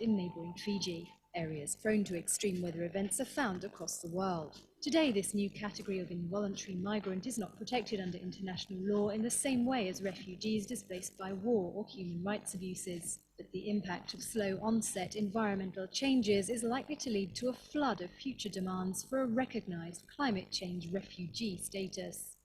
in neighbouring Fiji. Areas prone to extreme weather events are found across the world. Today, this new category of involuntary migrant is not protected under international law in the same way as refugees displaced by war or human rights abuses. But the impact of slow onset environmental changes is likely to lead to a flood of future demands for a recognised climate change refugee status.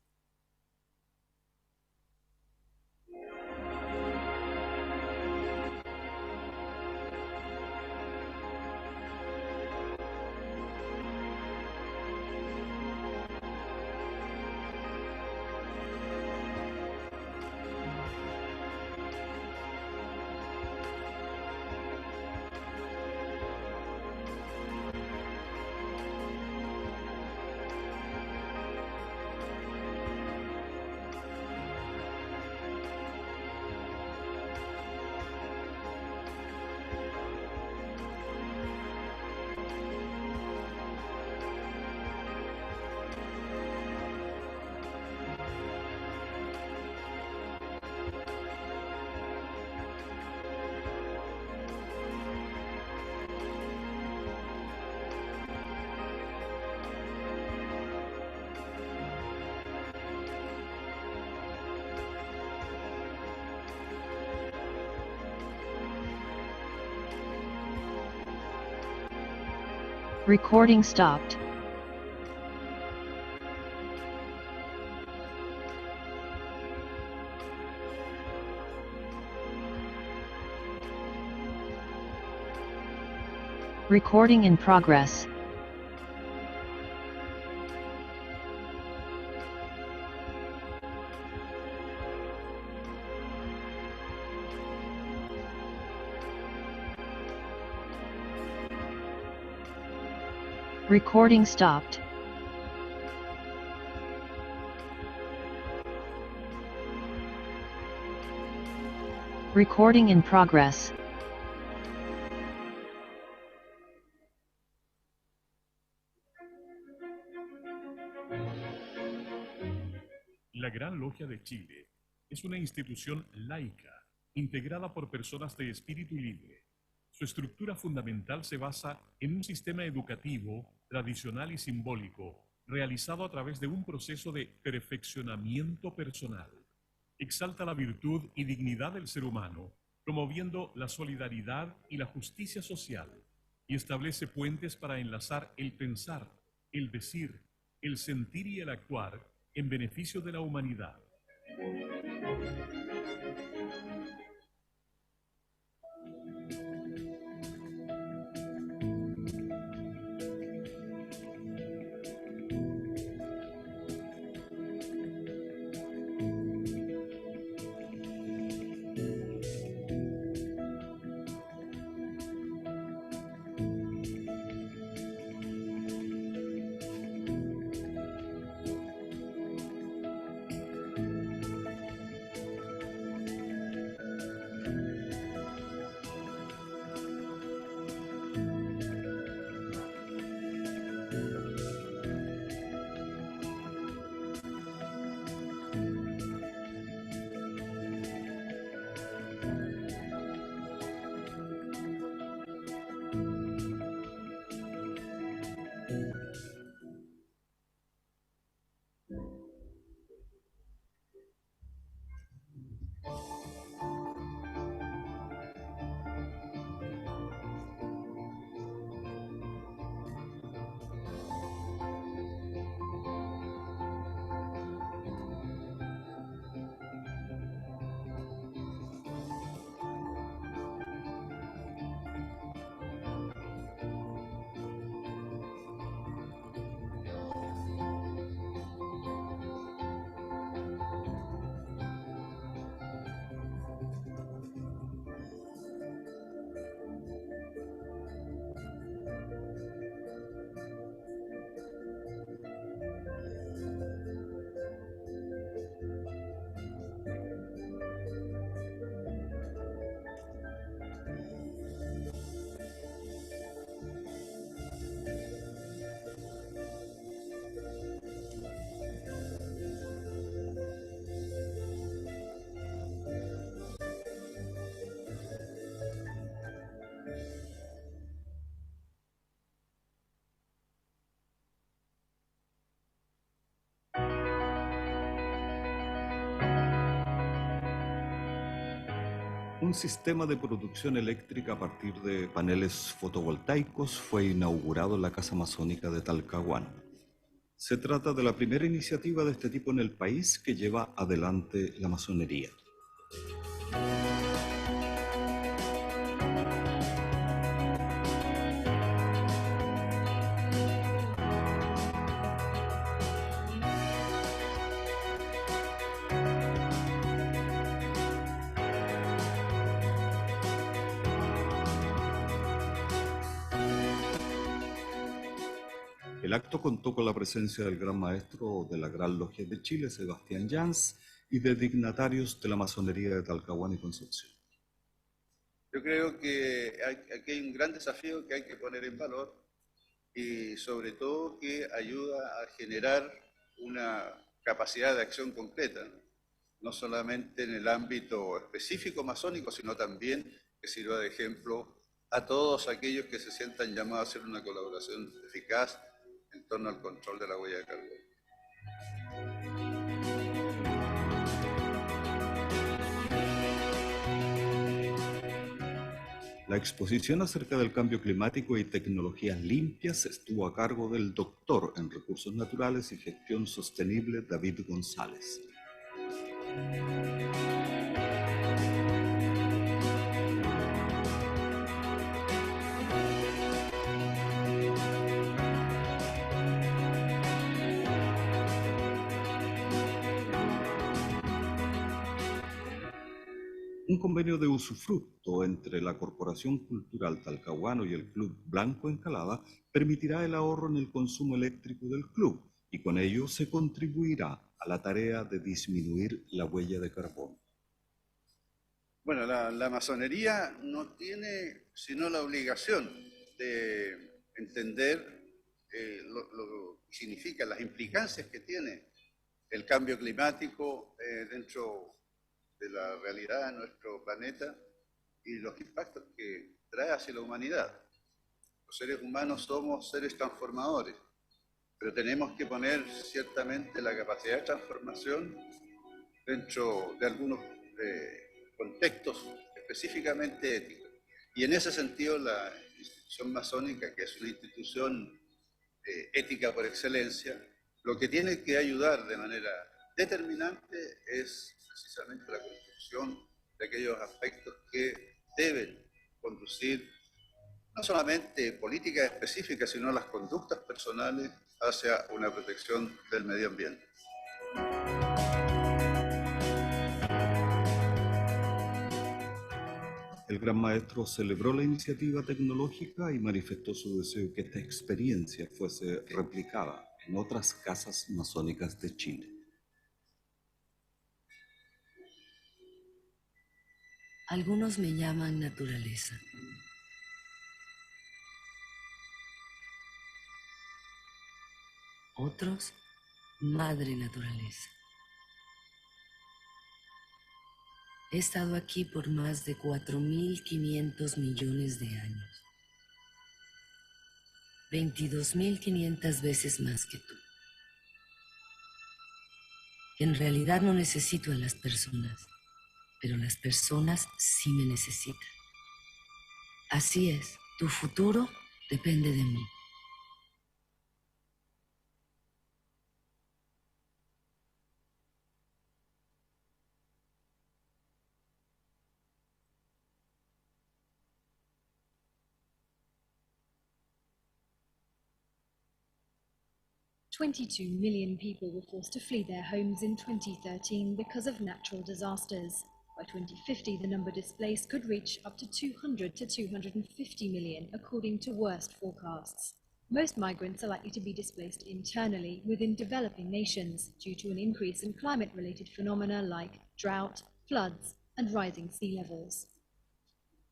Recording stopped. Recording in progress. Recording stopped. Recording in progress. La Gran Logia de Chile es una institución laica, integrada por personas de espíritu libre. Su estructura fundamental se basa en un sistema educativo, tradicional y simbólico, realizado a través de un proceso de perfeccionamiento personal. Exalta la virtud y dignidad del ser humano, promoviendo la solidaridad y la justicia social, y establece puentes para enlazar el pensar, el decir, el sentir y el actuar en beneficio de la humanidad. Un sistema de producción eléctrica a partir de paneles fotovoltaicos fue inaugurado en la Casa Masónica de Talcahuano. Se trata de la primera iniciativa de este tipo en el país que lleva adelante la masonería. El acto contó con la presencia del Gran Maestro de la Gran Logia de Chile, Sebastián Jans, y de dignatarios de la masonería de Talcahuano y Concepción. Yo creo que aquí hay un gran desafío que hay que poner en valor y sobre todo que ayuda a generar una capacidad de acción concreta, no solamente en el ámbito específico masónico, sino también que sirva de ejemplo a todos aquellos que se sientan llamados a hacer una colaboración eficaz en torno al control de la huella de carbono. La exposición acerca del cambio climático y tecnologías limpias estuvo a cargo del doctor en Recursos Naturales y Gestión Sostenible David González. Un convenio de usufructo entre la Corporación Cultural Talcahuano y el Club Blanco Encalada permitirá el ahorro en el consumo eléctrico del club y con ello se contribuirá a la tarea de disminuir la huella de carbono. Bueno, la masonería no tiene sino la obligación de entender lo que significa, las implicancias que tiene el cambio climático dentro de la realidad de nuestro planeta y los impactos que trae hacia la humanidad. Los seres humanos somos seres transformadores, pero tenemos que poner ciertamente la capacidad de transformación dentro de algunos contextos específicamente éticos. Y en ese sentido la institución masónica, que es una institución ética por excelencia, lo que tiene que ayudar de manera determinante es precisamente la construcción de aquellos aspectos que deben conducir no solamente políticas específicas, sino las conductas personales hacia una protección del medio ambiente. El Gran Maestro celebró la iniciativa tecnológica y manifestó su deseo que esta experiencia fuese replicada en otras casas masónicas de Chile. Algunos me llaman naturaleza. Otros, madre naturaleza. He estado aquí por más de 4.500 millones de años. 22.500 veces más que tú. En realidad no necesito a las personas, pero las personas sí me necesitan. Así es, tu futuro depende de mí. "22 million people were forced to flee their homes in 2013 because of natural disasters. By 2050, the number displaced could reach up to 200 to 250 million, according to worst forecasts. Most migrants are likely to be displaced internally within developing nations due to an increase in climate-related phenomena like drought, floods, and rising sea levels.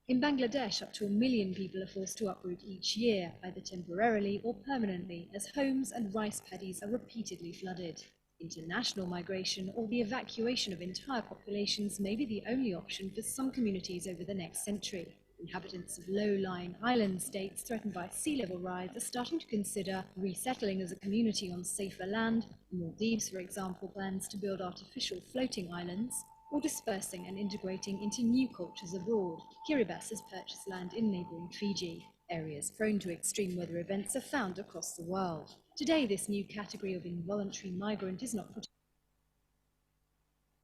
In Bangladesh, up to 1 million people are forced to uproot each year, either temporarily or permanently, as homes and rice paddies are repeatedly flooded. International migration or the evacuation of entire populations may be the only option for some communities over the next century. Inhabitants of low-lying island states threatened by sea level rise are starting to consider resettling as a community on safer land. Maldives, for example, plans to build artificial floating islands. or dispersing and integrating into new cultures abroad. Kiribati has purchased land in neighbouring Fiji. Areas prone to extreme weather events are found across the world. Today, this new category of involuntary migrant is not protected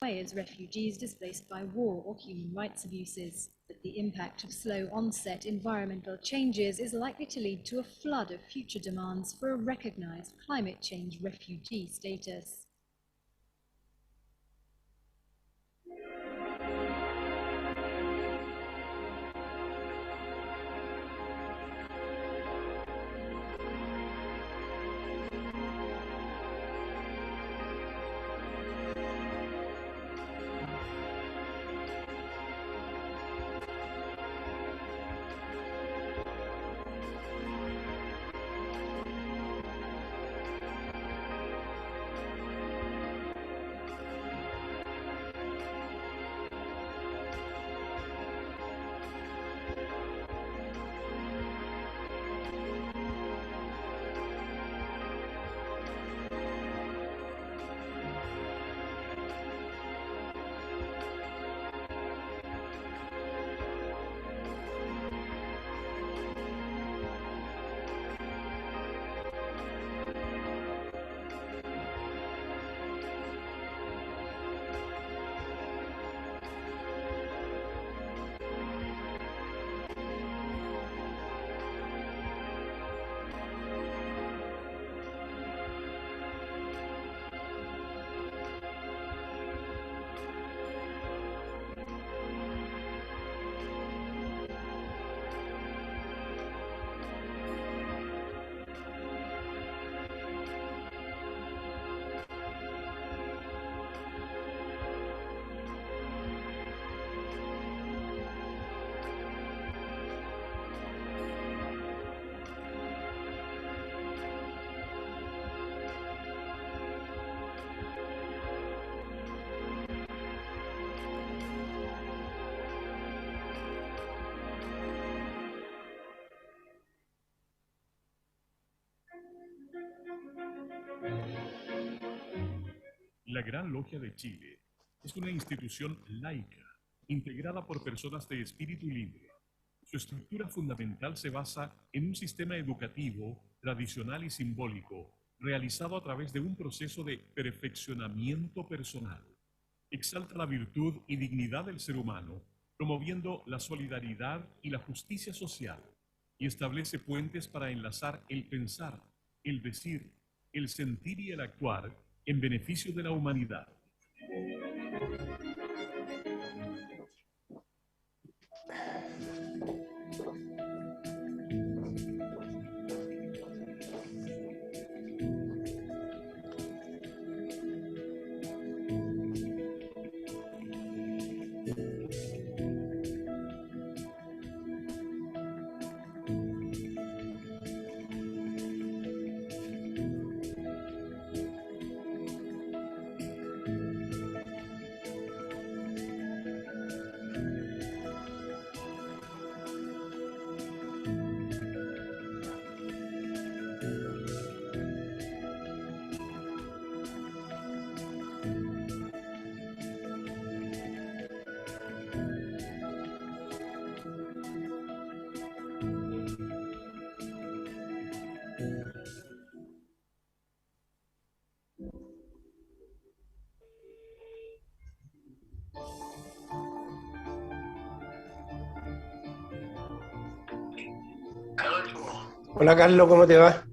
as refugees displaced by war or human rights abuses. But the impact of slow onset environmental changes is likely to lead to a flood of future demands for a recognized climate change refugee status. La Gran Logia de Chile es una institución laica, integrada por personas de espíritu libre. Su estructura fundamental se basa en un sistema educativo, tradicional y simbólico, realizado a través de un proceso de perfeccionamiento personal. Exalta la virtud y dignidad del ser humano, promoviendo la solidaridad y la justicia social, y establece puentes para enlazar el pensar, el decir, el sentir y el actuar en beneficio de la humanidad. Hola Carlos, ¿cómo te va?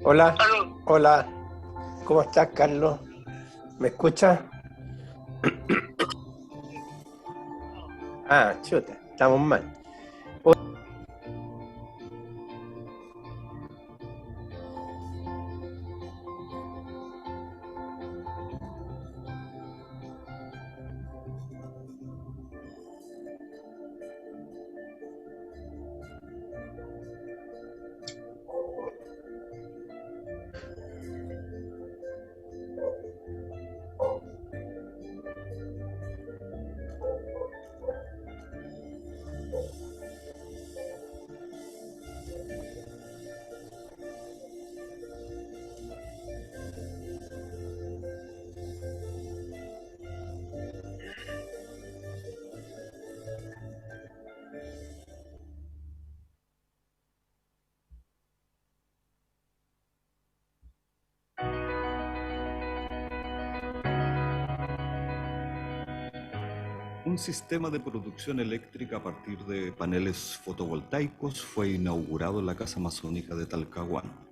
Hola, hola, ¿cómo estás Carlos? ¿Me escuchas? Ah, chuta, estamos mal. Un sistema de producción eléctrica a partir de paneles fotovoltaicos fue inaugurado en la Casa Masónica de Talcahuano.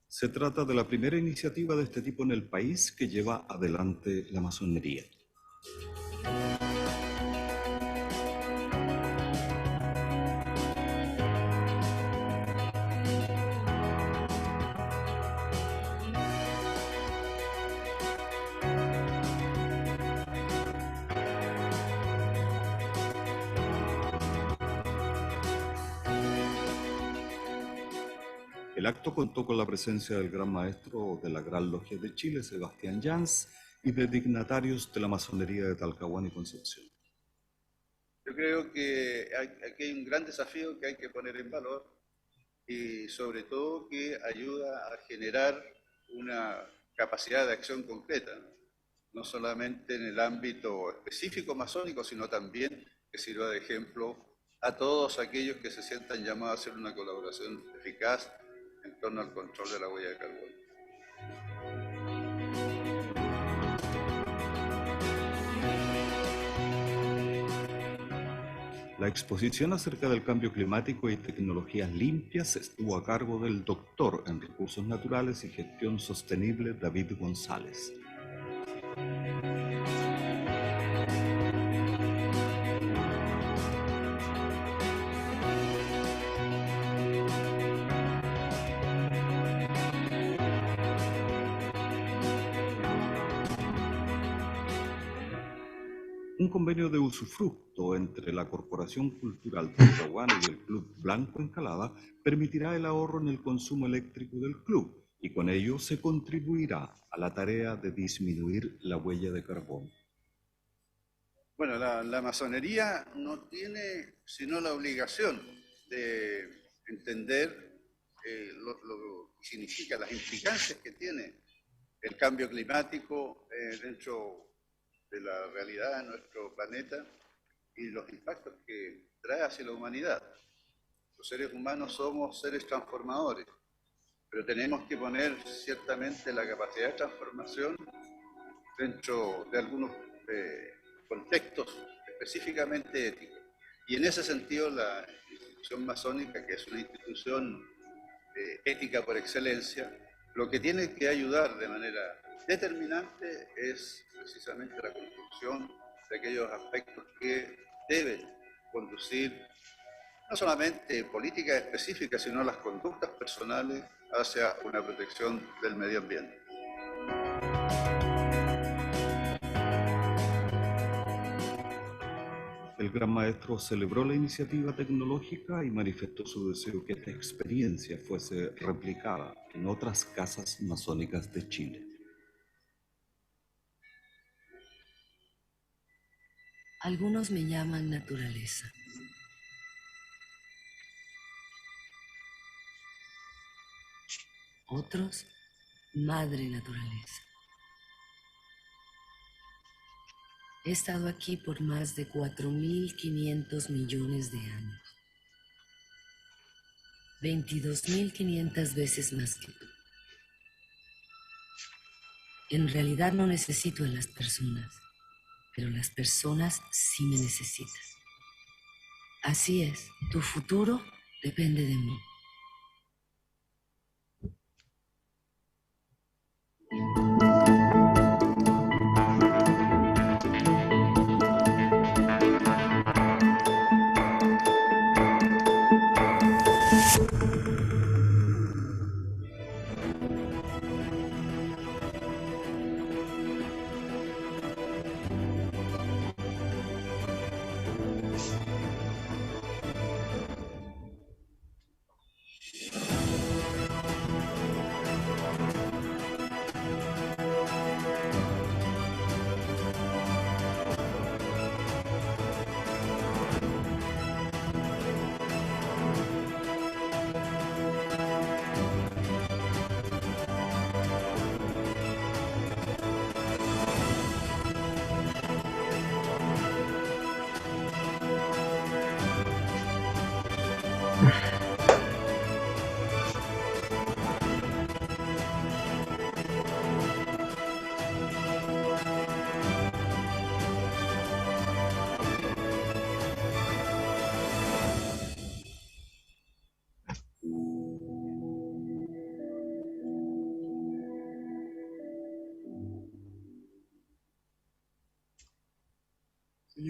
Se trata de la primera iniciativa de este tipo en el país que lleva adelante la masonería. El acto contó con la presencia del Gran Maestro de la Gran Logia de Chile, Sebastián Jans, y de dignatarios de la masonería de Talcahuano y Concepción. Yo creo que aquí hay un gran desafío que hay que poner en valor y sobre todo que ayuda a generar una capacidad de acción concreta, no solamente en el ámbito específico masónico, sino también que sirva de ejemplo a todos aquellos que se sientan llamados a hacer una colaboración eficaz en torno al control de la huella de carbono. La exposición acerca del cambio climático y tecnologías limpias estuvo a cargo del doctor en Recursos Naturales y Gestión Sostenible David González. Un convenio de usufructo entre la Corporación Cultural Talcahuano y el Club Blanco Encalada permitirá el ahorro en el consumo eléctrico del club y con ello se contribuirá a la tarea de disminuir la huella de carbono. Bueno, la masonería no tiene sino la obligación de entender lo que significa, las implicancias que tiene el cambio climático dentro de la realidad de nuestro planeta y los impactos que trae hacia la humanidad. Los seres humanos somos seres transformadores, pero tenemos que poner ciertamente la capacidad de transformación dentro de algunos contextos específicamente éticos. Y en ese sentido la institución masónica, que es una institución ética por excelencia, lo que tiene que ayudar de manera determinante es precisamente la construcción de aquellos aspectos que deben conducir no solamente políticas específicas, sino las conductas personales hacia una protección del medio ambiente. El Gran Maestro celebró la iniciativa tecnológica y manifestó su deseo que esta experiencia fuese replicada en otras casas masónicas de Chile. Algunos me llaman naturaleza. Otros, madre naturaleza. He estado aquí por más de 4.500 millones de años. 22.500 veces más que tú. En realidad no necesito a las personas, pero las personas sí me necesitan. Así es, tu futuro depende de mí.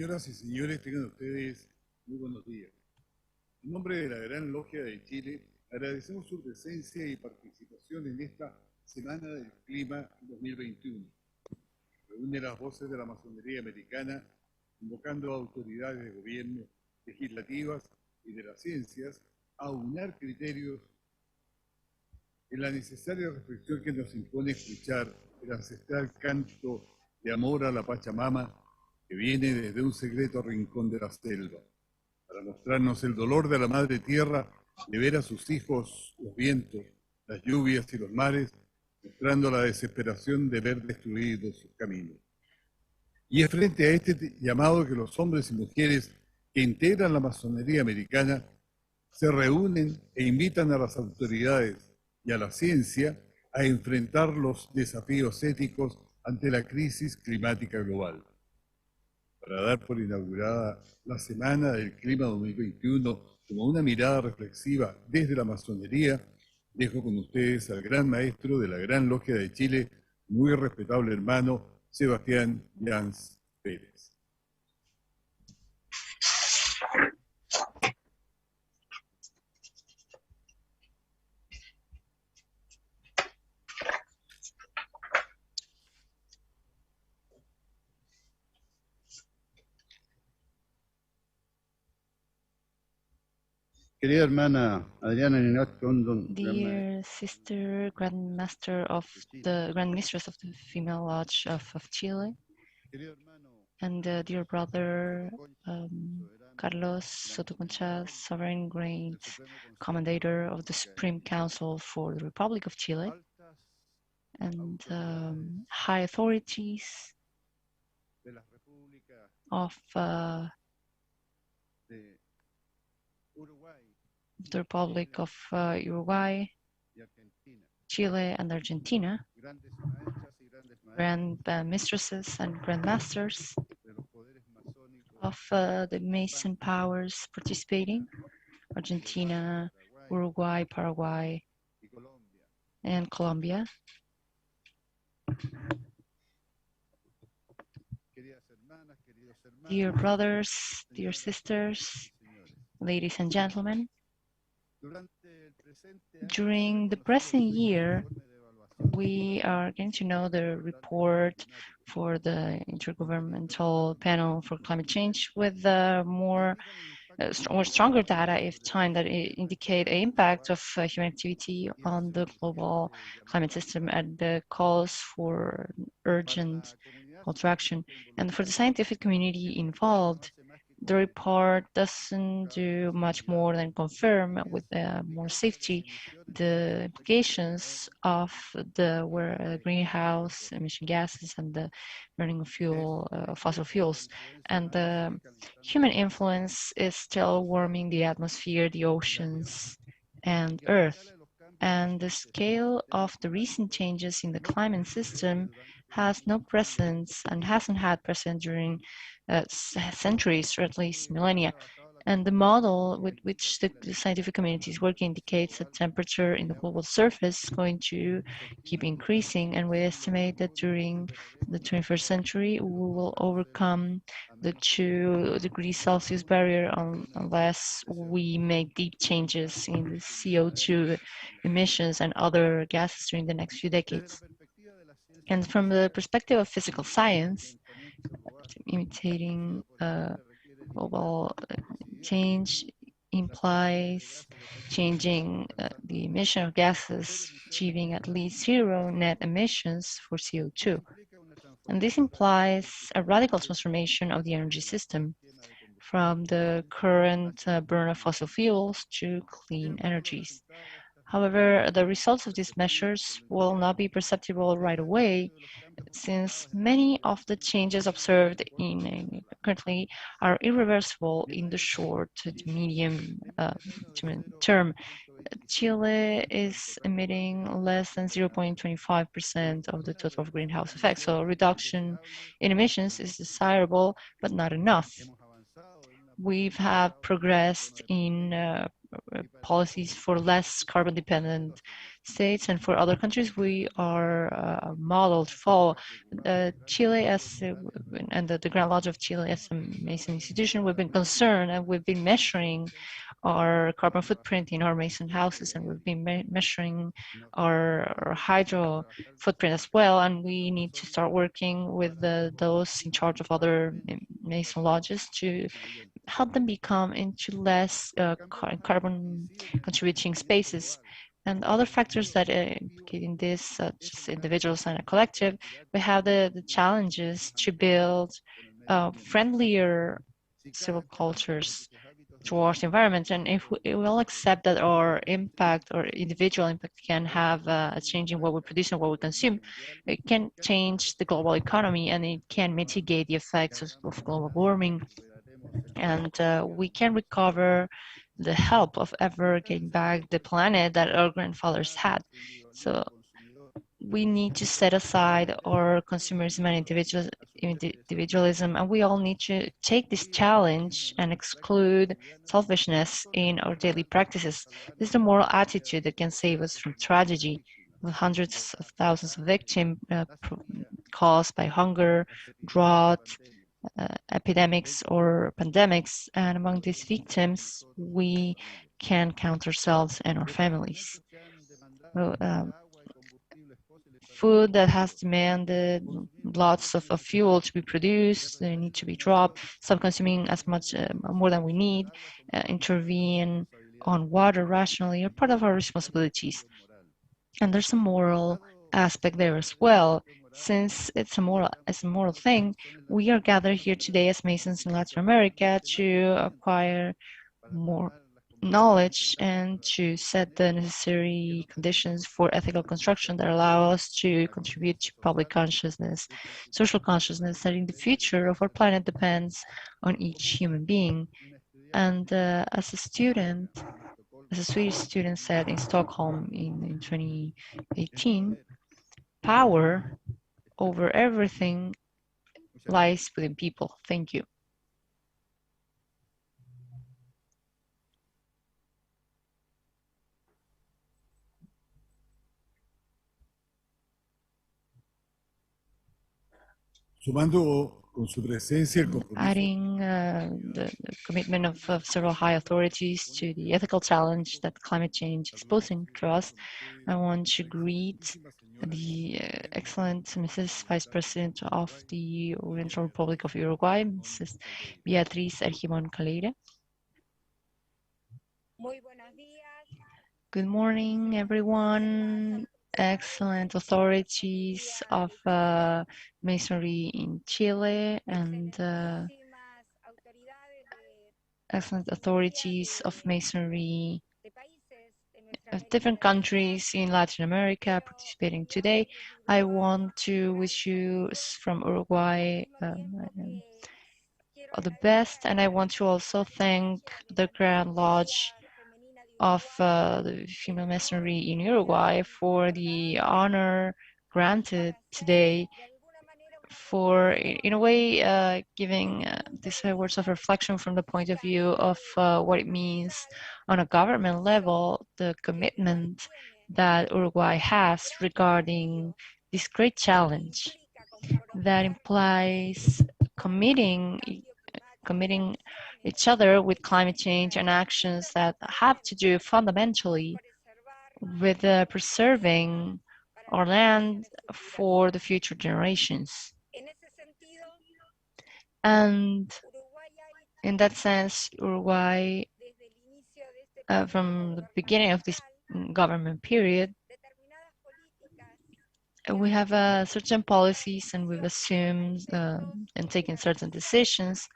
Señoras y señores, tengan ustedes muy buenos días. En nombre de la Gran Logia de Chile, agradecemos su presencia y participación en esta Semana del Clima 2021. Reúne las voces de la masonería americana, convocando a autoridades de gobierno, legislativas y de las ciencias a aunar criterios en la necesaria reflexión que nos impone escuchar el ancestral canto de amor a la Pachamama que viene desde un secreto rincón de la selva, para mostrarnos el dolor de la Madre Tierra de ver a sus hijos, los vientos, las lluvias y los mares, mostrando la desesperación de ver destruidos sus caminos. Y es frente a este llamado que los hombres y mujeres que integran la masonería americana se reúnen e invitan a las autoridades y a la ciencia a enfrentar los desafíos éticos ante la crisis climática global. Para dar por inaugurada la Semana del Clima 2021 como una mirada reflexiva desde la masonería, dejo con ustedes al gran maestro de la Gran Logia de Chile, muy respetable hermano Sebastián Llans Pérez. Querida hermana Adriana Ninot Condon, Dear sister, Grandmaster of the Grand Mistress of the Female Lodge of Chile, and dear brother Carlos Soto Concha, Sovereign Great Commendator of the Supreme Council for the Republic of Chile, and high authorities of the Republic of Uruguay, Chile, and Argentina, grand mistresses and grand masters of the Mason powers participating, Argentina, Uruguay, Paraguay, and Colombia. Dear brothers, dear sisters, ladies and gentlemen, during the present year, we are getting to know the report for the Intergovernmental Panel for Climate Change with more stronger data if time that indicate the impact of human activity on the global climate system and the calls for urgent call to action. And for the scientific community involved, the report doesn't do much more than confirm with more safety the implications of the greenhouse emission gases and the burning of fossil fuels. And the human influence is still warming the atmosphere, the oceans, and Earth. And the scale of the recent changes in the climate system has no precedence and hasn't had precedent during centuries, or at least millennia. And the model with which the scientific community is working indicates that temperature in the global surface is going to keep increasing. And we estimate that during the 21st century, we will overcome the 2 degrees Celsius barrier unless we make deep changes in the CO2 emissions and other gases during the next few decades. And from the perspective of physical science, imitating global change implies changing the emission of gases, achieving at least 0 net emissions for CO2. And this implies a radical transformation of the energy system from the current burn of fossil fuels to clean energies. However, the results of these measures will not be perceptible right away, since many of the changes observed currently are irreversible in the short to medium term. Chile is emitting less than 0.25% of the total greenhouse effect, so a reduction in emissions is desirable, but not enough. We have progressed in policies for less carbon-dependent states, and for other countries, we are a model to follow. Chile, and the Grand Lodge of Chile as a Mason institution, we've been concerned and we've been measuring our carbon footprint in our Mason houses, and we've been measuring our hydro footprint as well. And we need to start working with those in charge of other Mason lodges to help them become into less carbon contributing spaces. And other factors that implicate in this, such as individuals and a collective, we have the challenges to build friendlier civil cultures towards the environment. And if we will accept that our impact or individual impact can have a change in what we produce and what we consume, it can change the global economy, and it can mitigate the effects of global warming. And we can recover the help of ever getting back the planet that our grandfathers had. So we need to set aside our consumerism and individualism, and we all need to take this challenge and exclude selfishness in our daily practices. This is the moral attitude that can save us from tragedy, with hundreds of thousands of victims caused by hunger, drought, epidemics or pandemics, and among these victims, we can count ourselves and our families. Food that has demanded lots of fuel to be produced, they need to be dropped, stop consuming as much more than we need, intervene on water rationally are part of our responsibilities. And there's a moral aspect there as well. Since it's a moral thing, we are gathered here today as Masons in Latin America to acquire more knowledge and to set the necessary conditions for ethical construction that allow us to contribute to public consciousness, social consciousness, that in the future of our planet depends on each human being. And as a Swedish student said in Stockholm in 2018, power over everything lies within people. Thank you. Adding the commitment of several high authorities to the ethical challenge that climate change is posing to us, I want to greet the excellent Mrs. Vice President of the Oriental Republic of Uruguay, Mrs. Beatriz Argimon Caleira. Good morning, everyone. Excellent authorities of Masonry in Chile and excellent authorities of Masonry of different countries in Latin America participating today. I want to wish you from Uruguay all the best, and I want to also thank the Grand Lodge of the female masonry in Uruguay for the honor granted today, for in a way giving these words of reflection from the point of view of what it means on a government level, the commitment that Uruguay has regarding this great challenge that implies committing each other with climate change and actions that have to do fundamentally with preserving our land for the future generations. And in that sense, Uruguay, from the beginning of this government period, we have certain policies, and we've assumed and taken certain decisions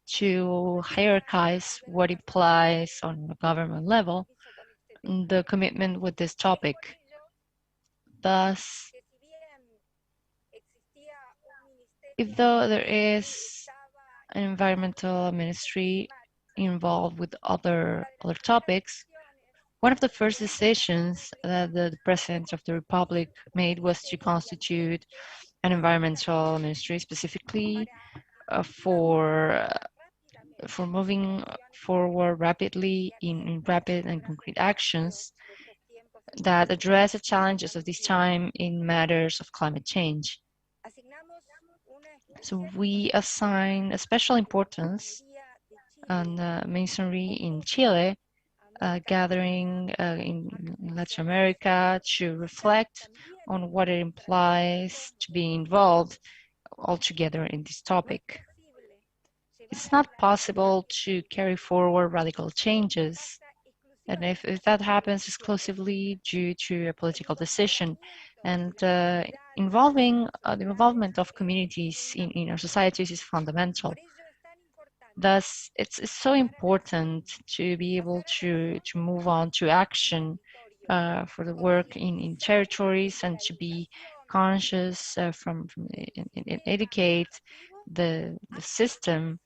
to hierarchize what implies on a government level the commitment with this topic. Thus, if though there is an environmental ministry involved with other topics, one of the first decisions that the President of the Republic made was to constitute an environmental ministry specifically for for moving forward rapidly in rapid and concrete actions that address the challenges of this time in matters of climate change. So we assign a special importance on Masonry in Chile, gathering in Latin America to reflect on what it implies to be involved altogether in this topic. It's not possible to carry forward radical changes, and if that happens exclusively due to a political decision. And involving the involvement of communities in our societies is fundamental. Thus, it's so important to be able to move on to action for the work in territories and to be conscious and educate the system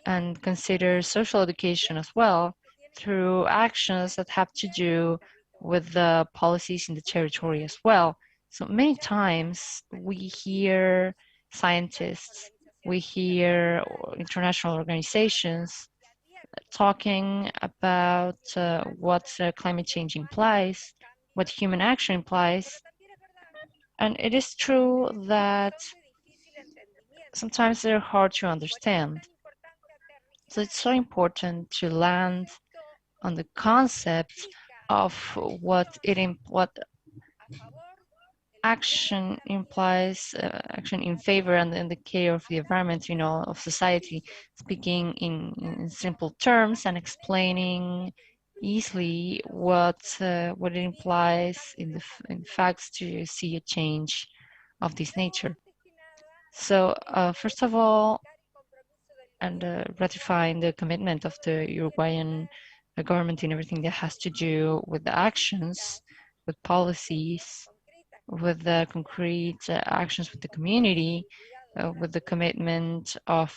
and consider social education as well through actions that have to do with the policies in the territory as well. So many times we hear scientists, we hear international organizations talking about what climate change implies, what human action implies. And it is true that sometimes they're hard to understand. So it's so important to land on the concept of what action implies, action in favor and in the care of the environment, of society, speaking in simple terms and explaining easily what it implies in facts to see a change of this nature. So first of all, and ratifying the commitment of the Uruguayan government in everything that has to do with the actions, with policies, with the concrete actions with the community, with the commitment of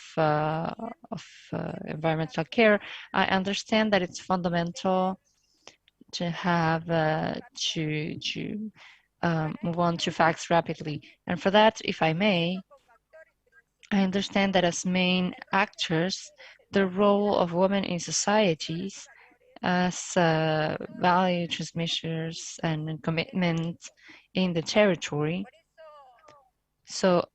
environmental care. I understand that it's fundamental to have to move on to facts rapidly. And for that, if I may, I understand that as main actors, the role of women in societies as value transmitters and commitment in the territory. So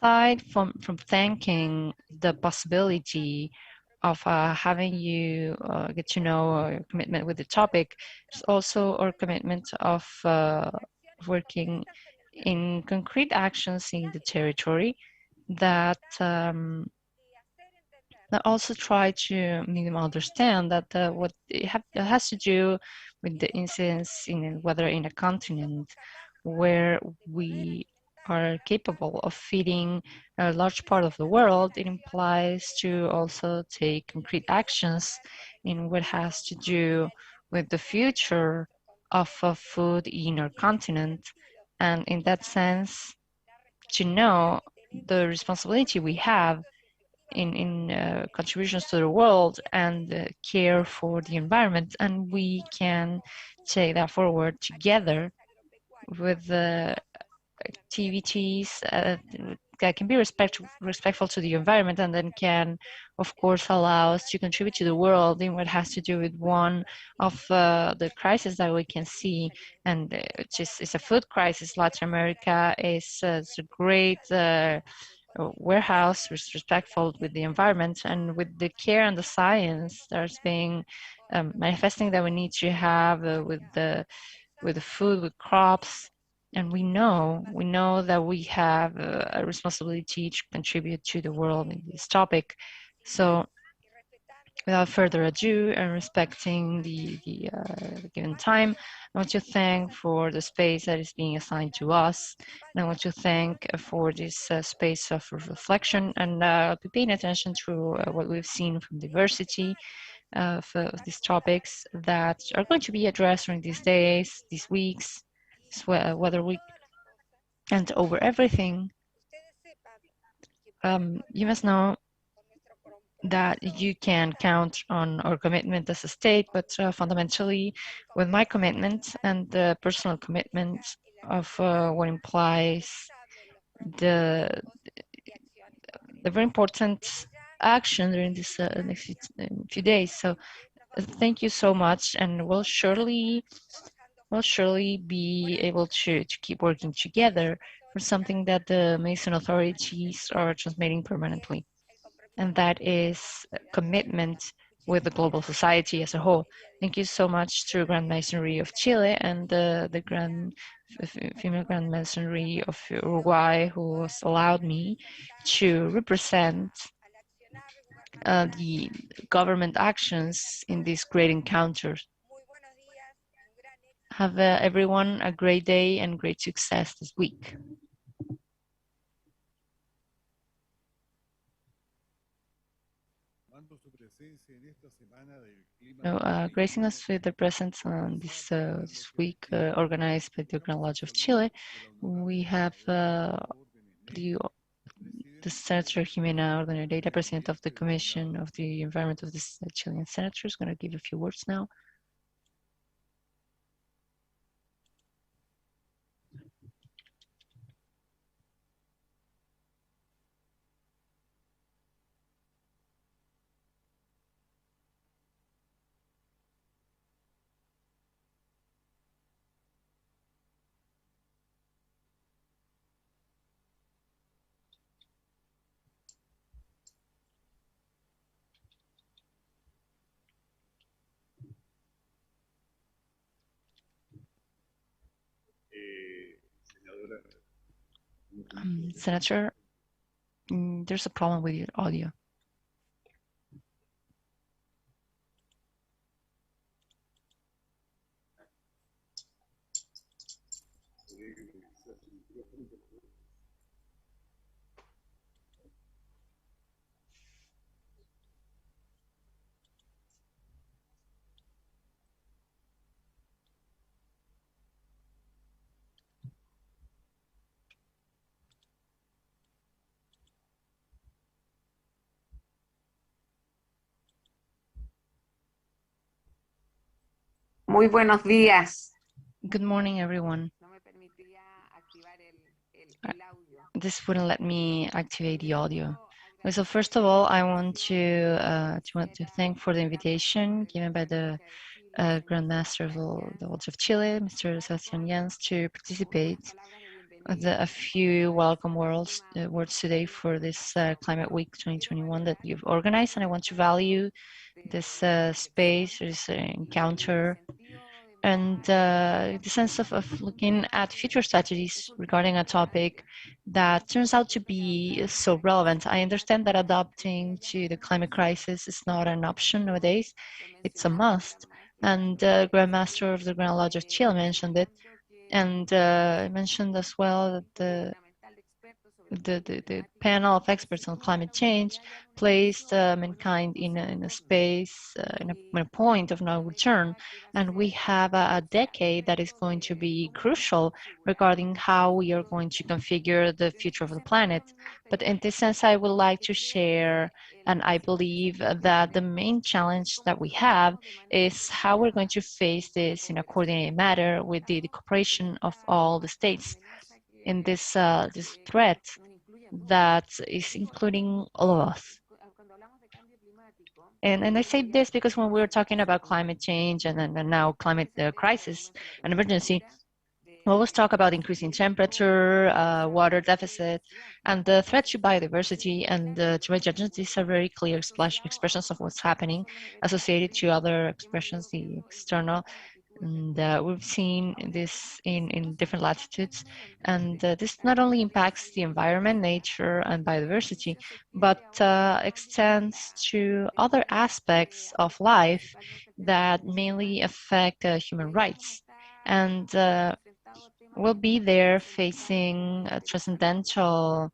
aside from thanking the possibility of having you get to know your commitment with the topic, there's also our commitment of working in concrete actions in the territory that that also try to make them understand that what it has to do with the incidents in whether in a continent where we are capable of feeding a large part of the world, it implies to also take concrete actions in what has to do with the future of food in our continent. And in that sense, to know the responsibility we have in contributions to the world and care for the environment, and we can take that forward together with the activities that can be respectful to the environment, and then can, of course, allow us to contribute to the world in what has to do with one of the crises that we can see, and it's a food crisis. Latin America is a great warehouse, respectful with the environment and with the care and the science that's being manifesting that we need to have with the food, with crops. And we know that we have a responsibility to contribute to the world in this topic. So without further ado, and respecting the given time, I want to thank for the space that is being assigned to us. And I want to thank for this space of reflection, and be paying attention to what we've seen from diversity of these topics that are going to be addressed during these days, these weeks, Weather Week, and over everything. You must know that you can count on our commitment as a state, but fundamentally with my commitment and the personal commitment of what implies the the very important action during this next few days. So thank you so much, and we'll surely be able to keep working together for something that the Mason authorities are transmitting permanently, and that is commitment with the global society as a whole. Thank you so much to Grand Masonry of Chile and the female Grand Masonry of Uruguay, who has allowed me to represent the government actions in these great encounters. Have everyone a great day and great success this week. Gracing us with their presence on this week, organized by the Grand Lodge of Chile, we have the Senator Jimena Ordenerreira, President of the Commission of the Environment of the Chilean Senators, going to give a few words now. Senator, there's a problem with your audio. Muy buenos días. Good morning, everyone. This wouldn't let me activate the audio. So first of all, I want to thank for the invitation given by the Grand Master of the Lodge of Chile, Mr. Sebastian Jans, to participate with a few welcome words today for this Climate Week 2021 that you've organized. And I want to value this space, this encounter, and the sense of looking at future strategies regarding a topic that turns out to be so relevant. I understand that adapting to the climate crisis is not an option nowadays, it's a must. And the Grand Master of the Grand Lodge of Chile mentioned it, and I mentioned as well that the panel of experts on climate change placed mankind in a space, in a point of no return. And we have a decade that is going to be crucial regarding how we are going to configure the future of the planet. But in this sense, I would like to share, and I believe that the main challenge that we have is how we're going to face this in a coordinated manner with the cooperation of all the states in this threat that is including all of us. And I say this because when we're talking about climate change and now climate crisis and emergency, we always talk about increasing temperature, water deficit, and the threat to biodiversity and to my judgment, these are very clear expressions of what's happening associated to other expressions, the external. And we've seen this in different latitudes, and this not only impacts the environment, nature, and biodiversity, but extends to other aspects of life that mainly affect human rights. And we'll be there facing transcendental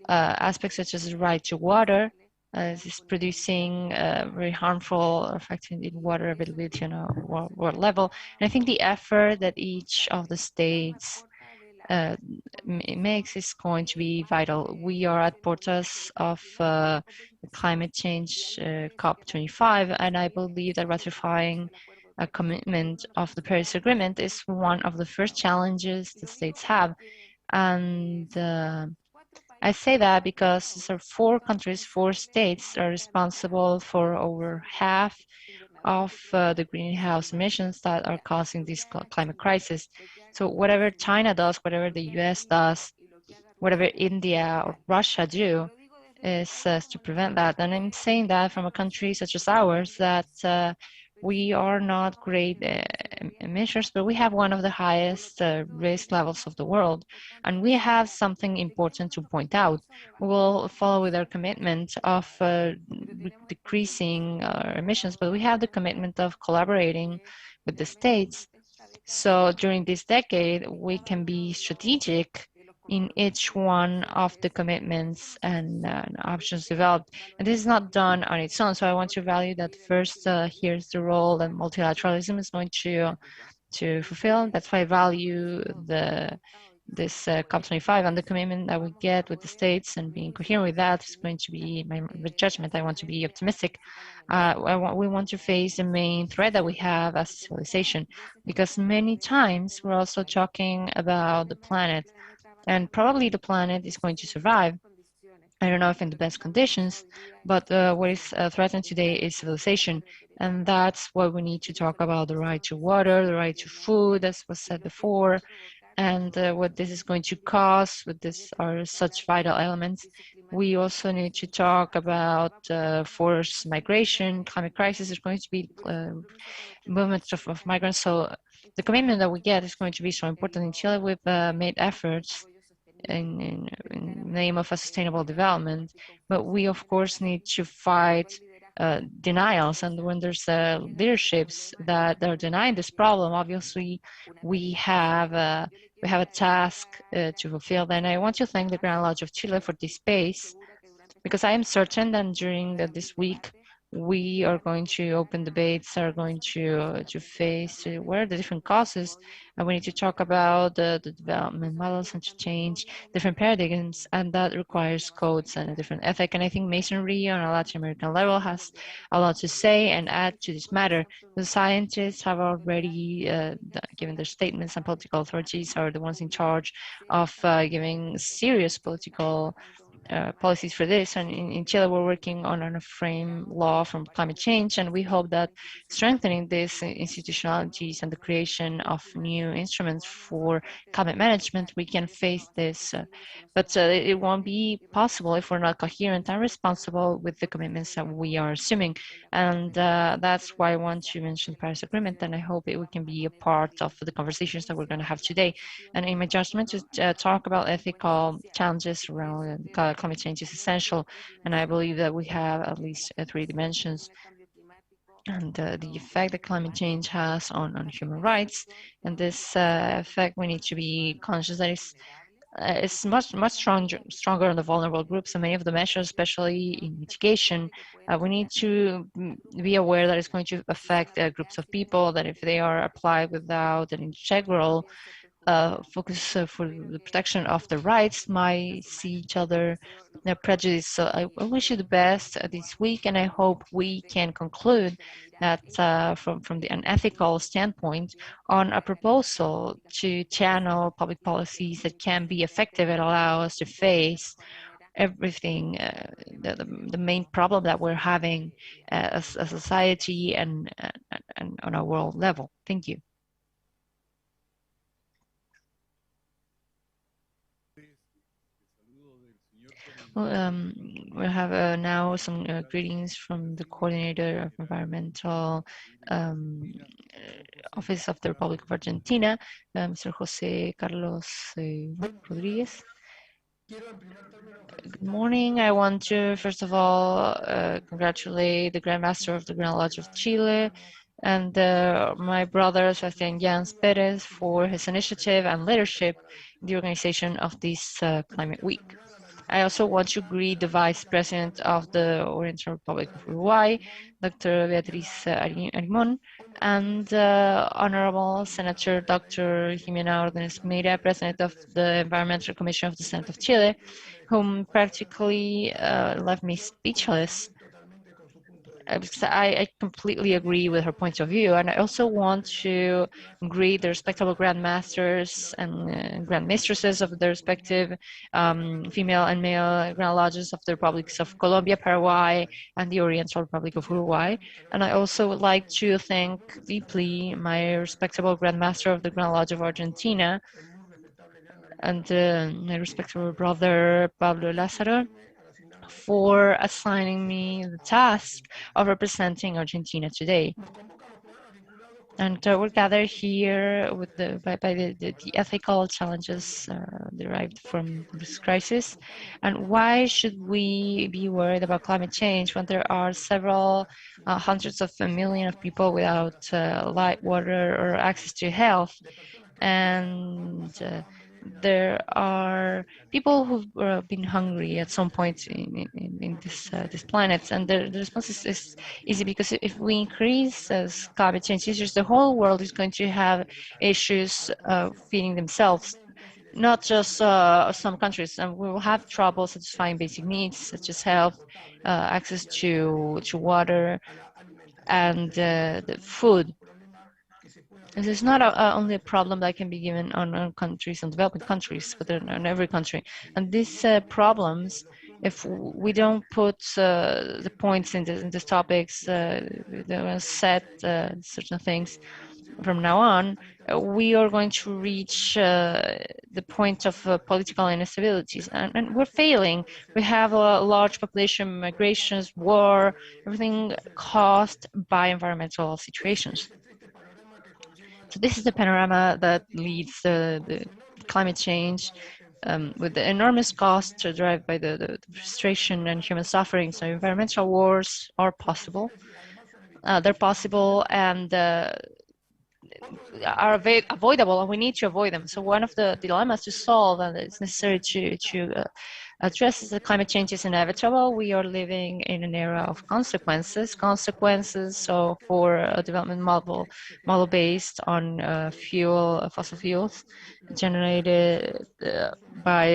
aspects such as the right to water, is producing very harmful effects in water availability on a world level. And I think the effort that each of the states makes is going to be vital. We are at portas of the climate change COP25, and I believe that ratifying a commitment of the Paris Agreement is one of the first challenges the states have. And I say that because there are 4 countries, 4 states are responsible for over half of the greenhouse emissions that are causing this climate crisis. So whatever China does, whatever the US does, whatever India or Russia do, is to prevent that. And I'm saying that from a country such as ours, that we are not great emitters, but we have one of the highest risk levels of the world. And we have something important to point out. We will follow with our commitment of decreasing our emissions, but we have the commitment of collaborating with the states. So during this decade, we can be strategic in each one of the commitments and options developed. And this is not done on its own. So I want to value that first, here's the role that multilateralism is going to fulfill. That's why I value this COP25 and the commitment that we get with the states, and being coherent with that is going to be my judgment. I want to be optimistic. We want to face the main threat that we have as civilization, because many times we're also talking about the planet, and probably the planet is going to survive. I don't know if in the best conditions, but what is threatened today is civilization. And that's why we need to talk about the right to water, the right to food, as was said before, and what this is going to cause with this are such vital elements. We also need to talk about forced migration. Climate crisis is going to be movements of migrants. So the commitment that we get is going to be so important. In Chile, we've made efforts in the name of a sustainable development, but we of course need to fight denials. And when there's leaderships that are denying this problem, obviously we have a task to fulfill. And I want to thank the Grand Lodge of Chile for this space, because I am certain that during this week we are going to open debates, are going to face what are the different causes, and we need to talk about the development models and to change different paradigms, and that requires codes and a different ethic. And I think Masonry on a Latin American level has a lot to say and add to this matter. The scientists have already given their statements, and political authorities are the ones in charge of giving serious political policies for this. And in Chile, we're working on a frame law from climate change, and we hope that strengthening these institutionalities and the creation of new instruments for climate management, we can face this. But it won't be possible if we're not coherent and responsible with the commitments that we are assuming. And that's why I want to mention the Paris Agreement, and I hope we can be a part of the conversations that we're going to have today. And in my judgment, to talk about ethical challenges around climate change is essential, and I believe that we have at least 3 dimensions. And the effect that climate change has on human rights, and this effect, we need to be conscious that it's much stronger on the vulnerable groups, and many of the measures, especially in mitigation, we need to be aware that it's going to affect groups of people that, if they are applied without an integral focus for the protection of the rights, might see each other their prejudice. So I wish you the best this week, and I hope we can conclude that from an ethical standpoint on a proposal to channel public policies that can be effective and allow us to face everything, the main problem that we're having as a society and on a world level. Thank you. Well, we have now some greetings from the coordinator of environmental office of the Republic of Argentina, Mr. Jose Carlos Rodriguez. Good morning. I want to, first of all, congratulate the Grand Master of the Grand Lodge of Chile and my brother, Sebastián Jans Perez, for his initiative and leadership in the organization of this Climate Week. I also want to greet the Vice President of the Oriental Republic of Uruguay, Dr. Beatriz Arimón, and Honorable Senator Dr. Jimena Ordenes Meira, President of the Environmental Commission of the Senate of Chile, whom practically left me speechless. because I completely agree with her point of view, and I also want to greet the respectable grandmasters and grandmistresses of the respective female and male grand lodges of the republics of Colombia, Paraguay, and the Oriental Republic of Uruguay. And I also would like to thank deeply my respectable grandmaster of the Grand Lodge of Argentina and my respectable brother Pablo Lázaro, for assigning me the task of representing Argentina today. And we're gathered here with by the ethical challenges derived from this crisis. And why should we be worried about climate change when there are several hundreds of millions of people without light, water, or access to health? And there are people who've been hungry at some point in this planet, and the response is easy, because if we increase climate change issues, the whole world is going to have issues feeding themselves, not just some countries, and we will have trouble satisfying basic needs such as health, access to water, and the food. This is not only a problem that can be given on countries, on developing countries, but on every country. And these problems, if we don't put the points in these topics, set certain things from now on, we are going to reach the point of political instabilities, and we're failing. We have a large population, migrations, war, everything caused by environmental situations. So this is the panorama that leads the climate change, with the enormous costs derived by the frustration and human suffering. So environmental wars are possible. They're possible and are avoidable, and we need to avoid them. So one of the dilemmas to solve, and it's necessary to address, the climate change is inevitable. We are living in an era of consequences. So for a development model based on fossil fuels generated by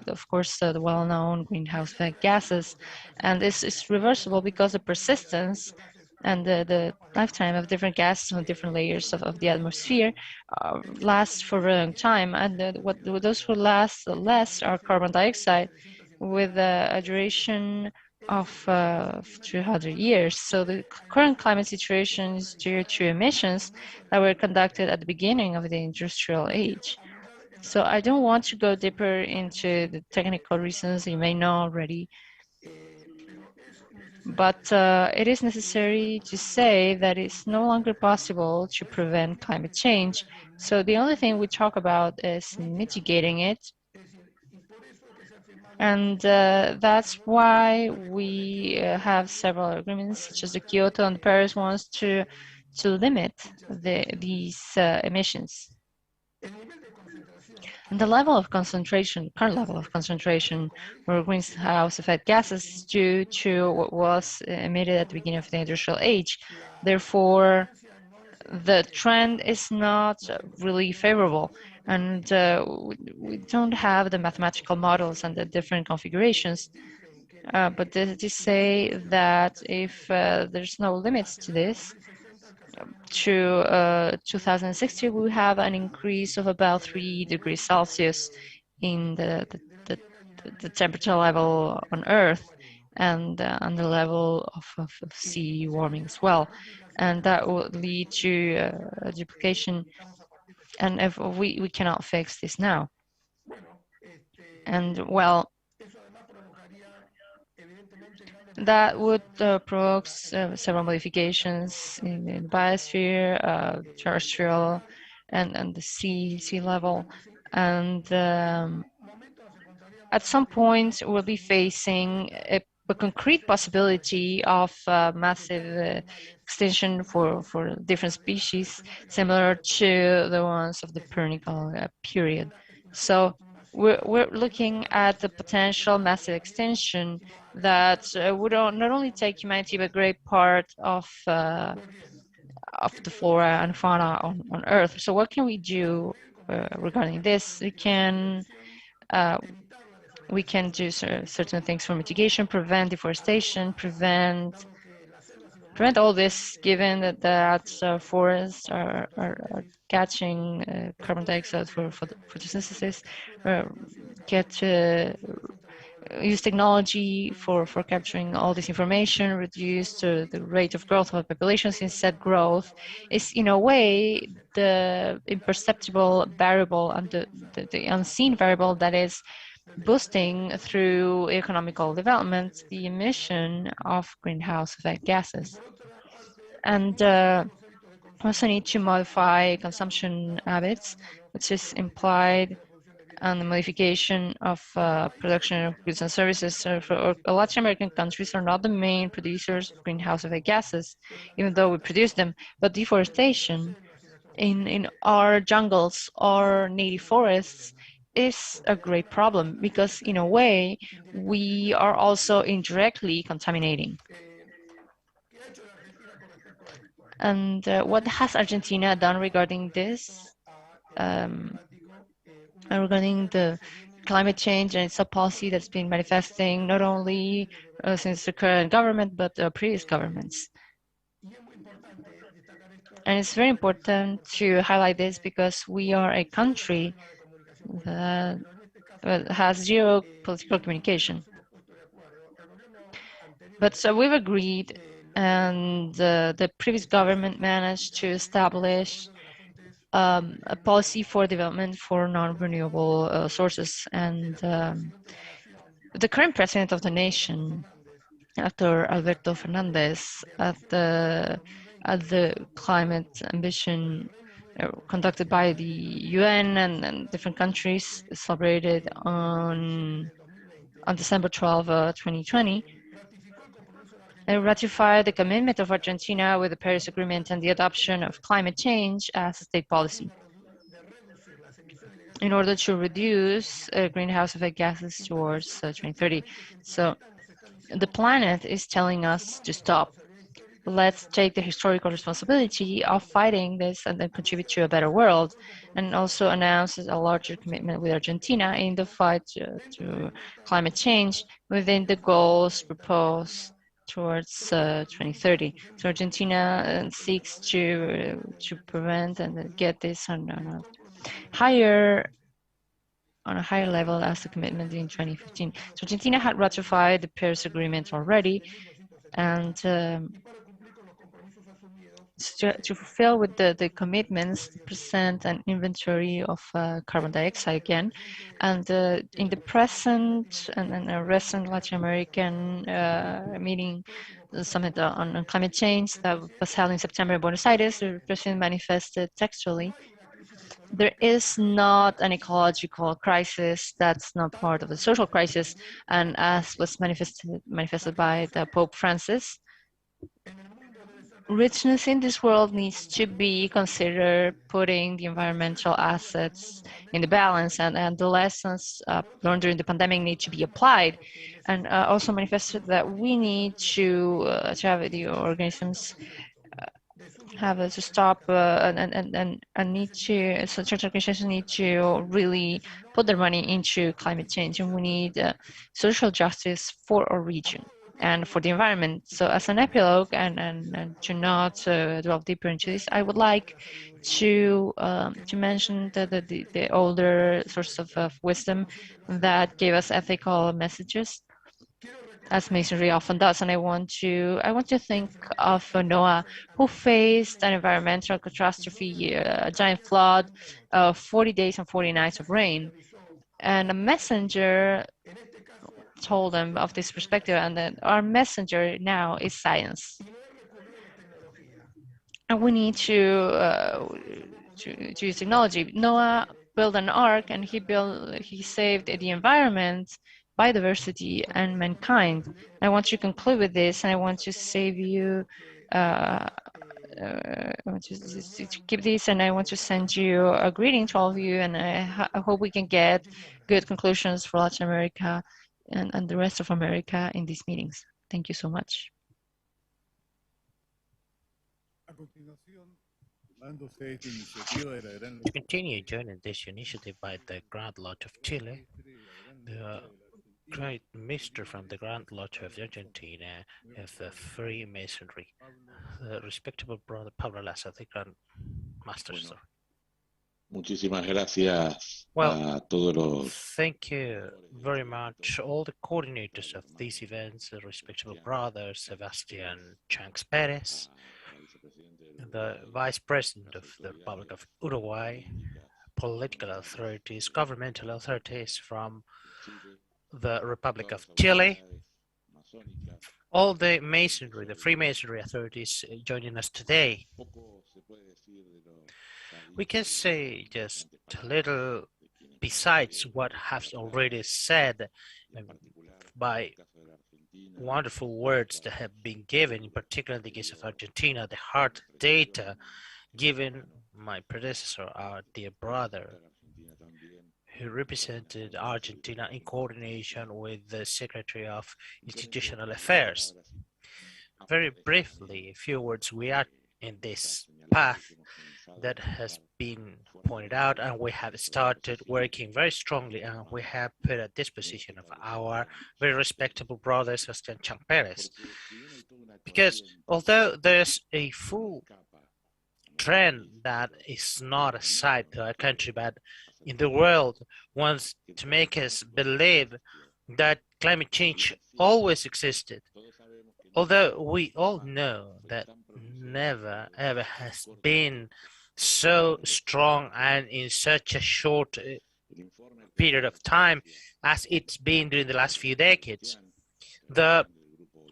of course, the well-known greenhouse gases, and this is reversible because the persistence and the lifetime of different gases on different layers of the atmosphere lasts for a very long time. And those who last less are carbon dioxide, with a duration of 200 years. So the current climate situation is due to emissions that were conducted at the beginning of the industrial age. So I don't want to go deeper into the technical reasons you may know already, but it is necessary to say that it's no longer possible to prevent climate change. So the only thing we talk about is mitigating it. And that's why we have several agreements, such as the Kyoto and the Paris ones, to limit these emissions. And the level of concentration, current level of concentration for greenhouse effect gases, is due to what was emitted at the beginning of the industrial age. Therefore, the trend is not really favorable, and we don't have the mathematical models and the different configurations. But to say that if there's no limits to this, to 2060, we have an increase of about 3 degrees Celsius in the temperature level on Earth, and on the level of sea warming as well. And that will lead to duplication, and if we cannot fix this now. And well, that would provoke several modifications in the biosphere, terrestrial, and the sea level. And at some point, we'll be facing a concrete possibility of massive extinction for different species, similar to the ones of the Permian period. So we're looking at the potential massive extinction that would not only take humanity, but a great part of the flora and fauna on Earth. So what can we do regarding this? We can do certain things for mitigation, prevent deforestation, prevent prevent all this, given that forests are catching carbon dioxide for photosynthesis, use technology for capturing all this information, reduce the rate of growth of populations, instead growth is in a way the imperceptible variable and the unseen variable that is boosting through economical development the emission of greenhouse effect gases. And also need to modify consumption habits, which is implied on the modification of production of goods and services. For Latin American countries are not the main producers of greenhouse effect gases, even though we produce them, but deforestation in our jungles or native forests is a great problem, because in a way we are also indirectly contaminating. And what has Argentina done regarding this? Regarding the climate change and its a policy that's been manifesting not only since the current government, but previous governments. And it's very important to highlight this because we are a country that has zero political communication. But so we've agreed, and the previous government managed to establish a policy for development for non-renewable sources. And the current president of the nation, Dr. Alberto Fernandez, at the climate ambition conducted by the UN and different countries, celebrated on December 12, 2020, and ratified the commitment of Argentina with the Paris Agreement and the adoption of climate change as a state policy in order to reduce greenhouse effect gases towards 2030. So the planet is telling us to stop. Let's take the historical responsibility of fighting this and then contribute to a better world, and also announces a larger commitment with Argentina in the fight to climate change within the goals proposed towards 2030. So Argentina seeks to prevent and get this on a higher level as a commitment in 2015. So Argentina had ratified the Paris Agreement already, and to fulfill with the commitments, to present an inventory of carbon dioxide again. And in the present and a recent Latin American meeting, the summit on climate change that was held in September in Buenos Aires, the president manifested textually, there is not an ecological crisis that's not part of the social crisis. And as was manifested by the Pope Francis, richness in this world needs to be considered putting the environmental assets in the balance, and the lessons learned during the pandemic need to be applied, and also manifested that we need to have the organisms have to stop and need to, so church organizations need to really put their money into climate change, and we need social justice for our region and for the environment. So as an epilogue, and to not delve deeper into this, I would like to mention the older source of wisdom that gave us ethical messages, as Masonry often does. And I want to think of Noah, who faced an environmental catastrophe, a giant flood, 40 days and 40 nights of rain, and a messenger told them of this perspective, and that our messenger now is science, and we need to use technology. Noah built an ark, and he saved the environment, biodiversity, and mankind. I want to conclude with this, and I want to save you. I want to keep this, and I want to send you a greeting to all of you, and I hope we can get good conclusions for Latin America and the rest of America in these meetings. Thank you so much. To continue joining this initiative by the Grand Lodge of Chile, the Great Master from the Grand Lodge of Argentina of Freemasonry, the respectable brother Pablo Laza, the Grand Master. Sorry. Muchísimas gracias Well, a todos los thank you very much, all the coordinators of these events, the respectable brother Sebastian Chanks Perez, the Vice President of the Republic of Uruguay, political authorities, governmental authorities from the Republic of Chile, all the Masonry, the Freemasonry authorities joining us today. We can say just a little besides what has already said by wonderful words that have been given, in particular in the case of Argentina, the hard data given my predecessor, our dear brother, who represented Argentina in coordination with the Secretary of Institutional Affairs. Very briefly, a few words, we are in this path that has been pointed out, and we have started working very strongly, and we have put at disposition of our very respectable brother, Sebastian Chanks Perez. Because although there's a full trend that is not a side to our country, but in the world wants to make us believe that climate change always existed. Although we all know that never ever has been so strong and in such a short period of time as it's been during the last few decades. The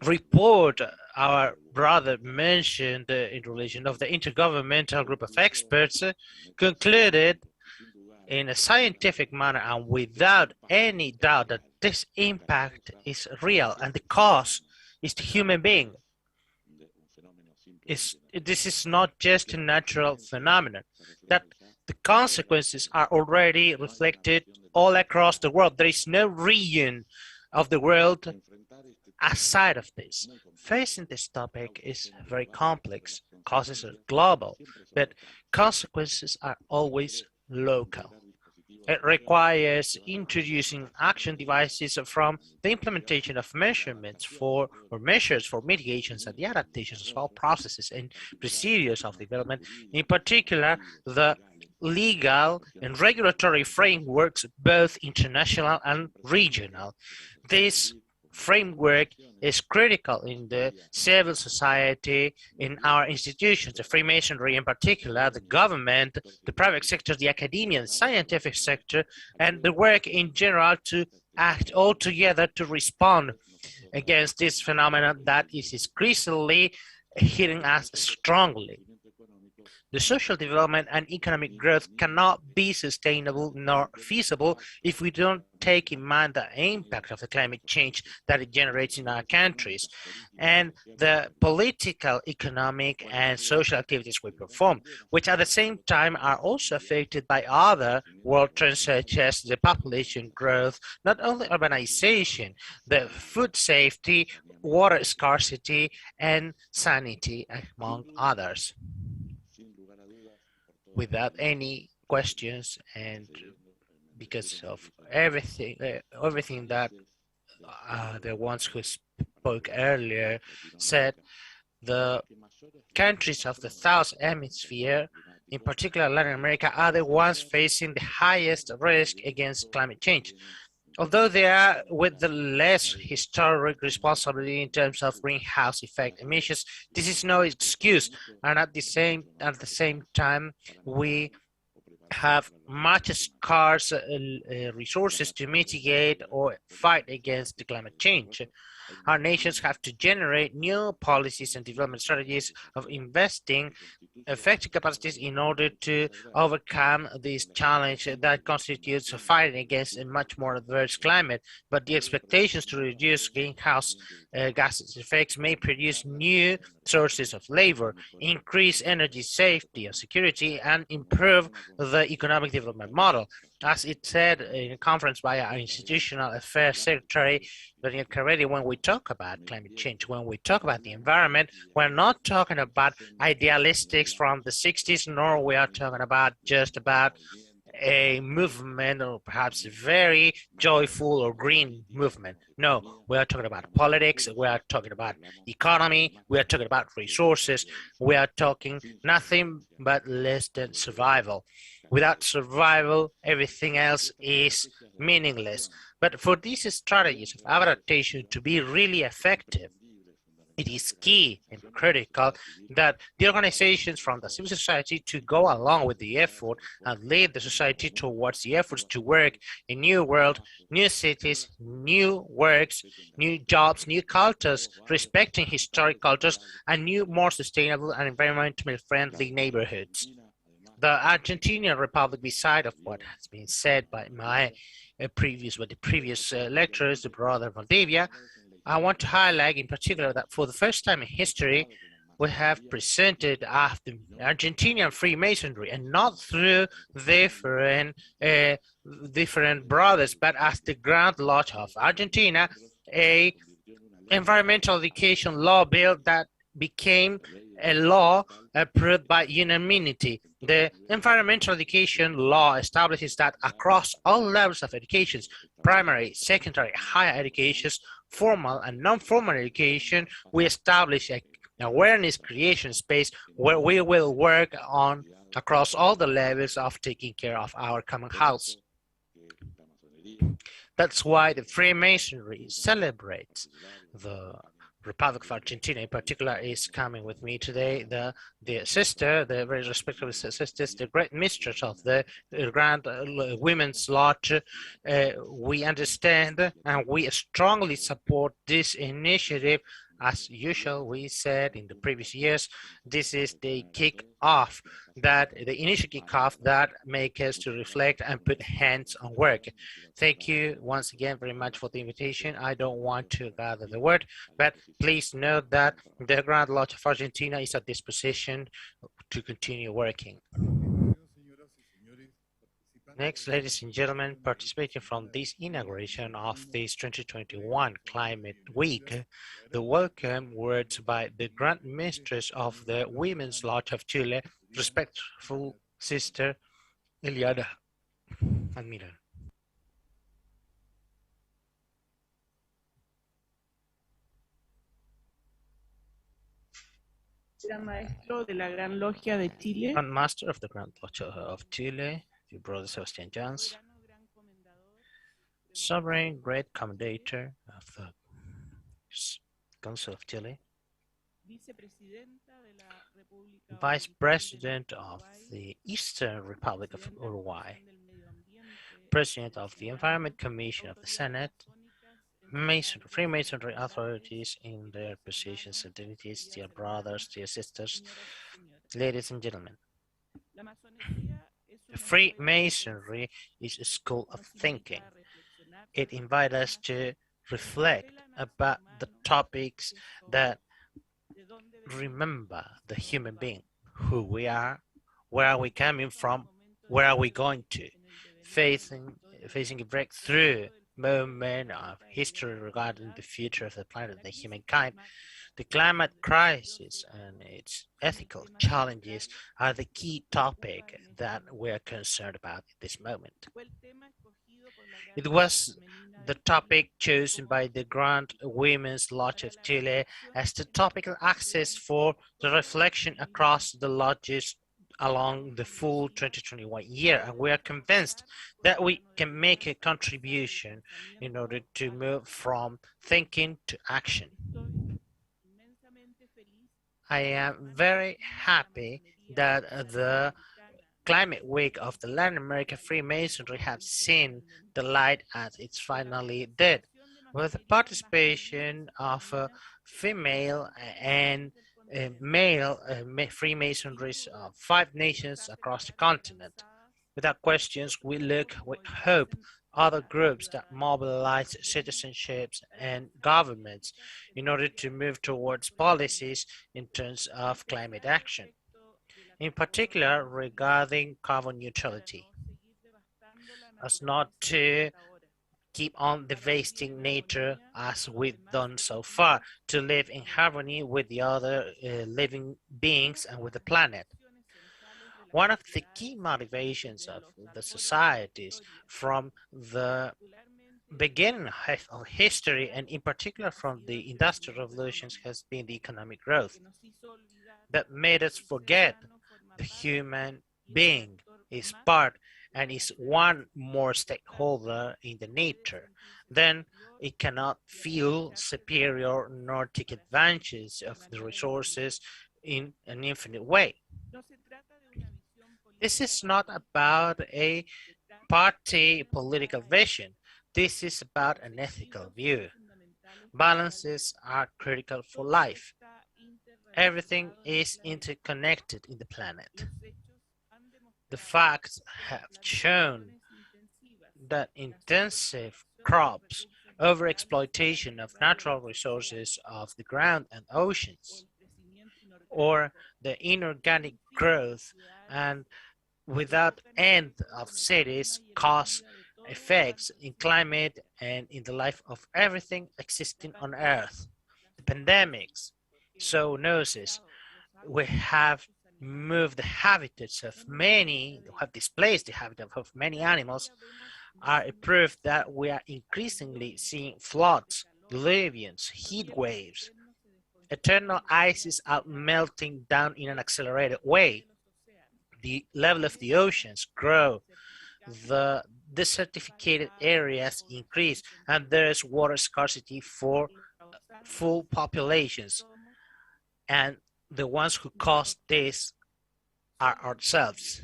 report our brother mentioned in relation of the Intergovernmental Group of Experts concluded in a scientific manner and without any doubt that this impact is real and the cause is the human being. This is not just a natural phenomenon, that the consequences are already reflected all across the world. There is no region of the world aside of this. Facing this topic is very complex. Causes are global, but consequences are always local. It requires introducing action devices from the implementation of measurements for or measures for mitigations and the adaptations of all processes and procedures of development, in particular the legal and regulatory frameworks, both international and regional. This framework is critical in the civil society, in our institutions, the Freemasonry in particular, the government, the private sector, the academia, the scientific sector, and the work in general to act all together to respond against this phenomenon that is increasingly hitting us strongly. The social development and economic growth cannot be sustainable nor feasible if we don't take in mind the impact of the climate change that it generates in our countries and the political, economic, and social activities we perform, which at the same time are also affected by other world trends such as the population growth, not only urbanization, the food safety, water scarcity, and sanity, among others. Without any questions, and because of everything that the ones who spoke earlier said, the countries of the South Hemisphere, in particular Latin America, are the ones facing the highest risk against climate change. Although they are with the less historic responsibility in terms of greenhouse effect emissions, this is no excuse. And at the same time, we have much scarce resources to mitigate or fight against the climate change. Our nations have to generate new policies and development strategies of investing effective capacities in order to overcome this challenge that constitutes a fight against a much more adverse climate. But the expectations to reduce greenhouse gases effects may produce new sources of labor, increase energy safety and security, and improve the economic development model. As it said in a conference by our Institutional Affairs Secretary, Daniel Carretti, when we talk about climate change, when we talk about the environment, we're not talking about idealistics from the 60s, nor we are talking about just about a movement or perhaps a very joyful or green movement. No, we are talking about politics, we are talking about economy, we are talking about resources, we are talking nothing but less than survival. Without survival, everything else is meaningless. But for these strategies of adaptation to be really effective, it is key and critical that the organizations from the civil society to go along with the effort and lead the society towards the efforts to work in new world, new cities, new works, new jobs, new cultures, respecting historic cultures, and new, more sustainable and environmentally friendly neighborhoods. The Argentinian Republic, beside of what has been said by my previous lecturers, the brother Valdivia, I want to highlight in particular that for the first time in history, we have presented after Argentinian Freemasonry and not through different brothers, but as the Grand Lodge of Argentina, a environmental education law bill that became a law approved by unanimity. The environmental education law establishes that across all levels of educations, primary, secondary, higher educations, formal and non-formal education, we establish an awareness creation space where we will work on across all the levels of taking care of our common house. That's why the Freemasonry celebrates the Republic of Argentina in particular is coming with me today. The sister, the very respectable sisters, the great mistress of the Grand Women's Lodge. We understand and we strongly support this initiative. As usual, we said in the previous years, this is the kick-off, the initial kick-off that makes us to reflect and put hands on work. Thank you once again very much for the invitation. I don't want to gather the word, but please note that the Grand Lodge of Argentina is at disposition to continue working. Next, ladies and gentlemen, participating from this inauguration of this 2021 Climate Week, the welcome words by the Grand Mistress of the Women's Lodge of Chile, respectful Sister Eliana Almiron. Gran Maestro de la Gran Logia de Chile. Grand Master of the Grand Lodge of Chile, your brother Sebastian Jans, Sovereign Great Commendator of the Council of Chile, Vice President of the Eastern Republic of Uruguay, President of the Environment Commission of the Senate, Freemasonry authorities in their positions and dignities, dear brothers, dear sisters, ladies and gentlemen. Freemasonry is a school of thinking. It invites us to reflect about the topics that remember the human being, who we are, where are we coming from, where are we going to, facing a breakthrough moment of history regarding the future of the planet and humankind. The climate crisis and its ethical challenges are the key topic that we're concerned about at this moment. It was the topic chosen by the Grand Women's Lodge of Chile as the topical axis for the reflection across the lodges along the full 2021 year, and we are convinced that we can make a contribution in order to move from thinking to action. I am very happy that the Climate Week of the Latin American Freemasonry has seen the light as it's finally did, with the participation of female and male Freemasonries of 5 nations across the continent. Without questions, we look with hope other groups that mobilize citizenships and governments in order to move towards policies in terms of climate action, in particular regarding carbon neutrality, as not to keep on devastating nature as we've done so far, to live in harmony with the other living beings and with the planet. One of the key motivations of the societies from the beginning of history, and in particular from the industrial revolutions, has been the economic growth that made us forget the human being is part and is one more stakeholder in the nature. Then it cannot feel superior nor take advantage of the resources in an infinite way. This is not about a party political vision. This is about an ethical view. Balances are critical for life. Everything is interconnected in the planet. The facts have shown that intensive crops, overexploitation of natural resources of the ground and oceans, or the inorganic growth and without end of cities cause effects in climate and in the life of everything existing on Earth. The pandemics, zoonosis, we have moved the habitats of many, have displaced the habitat of many animals, are a proof that we are increasingly seeing floods, diluvians, heat waves. Eternal ices are melting down in an accelerated way. The level of the oceans grow, the desertificated areas increase, and there is water scarcity for full populations. And the ones who cause this are ourselves.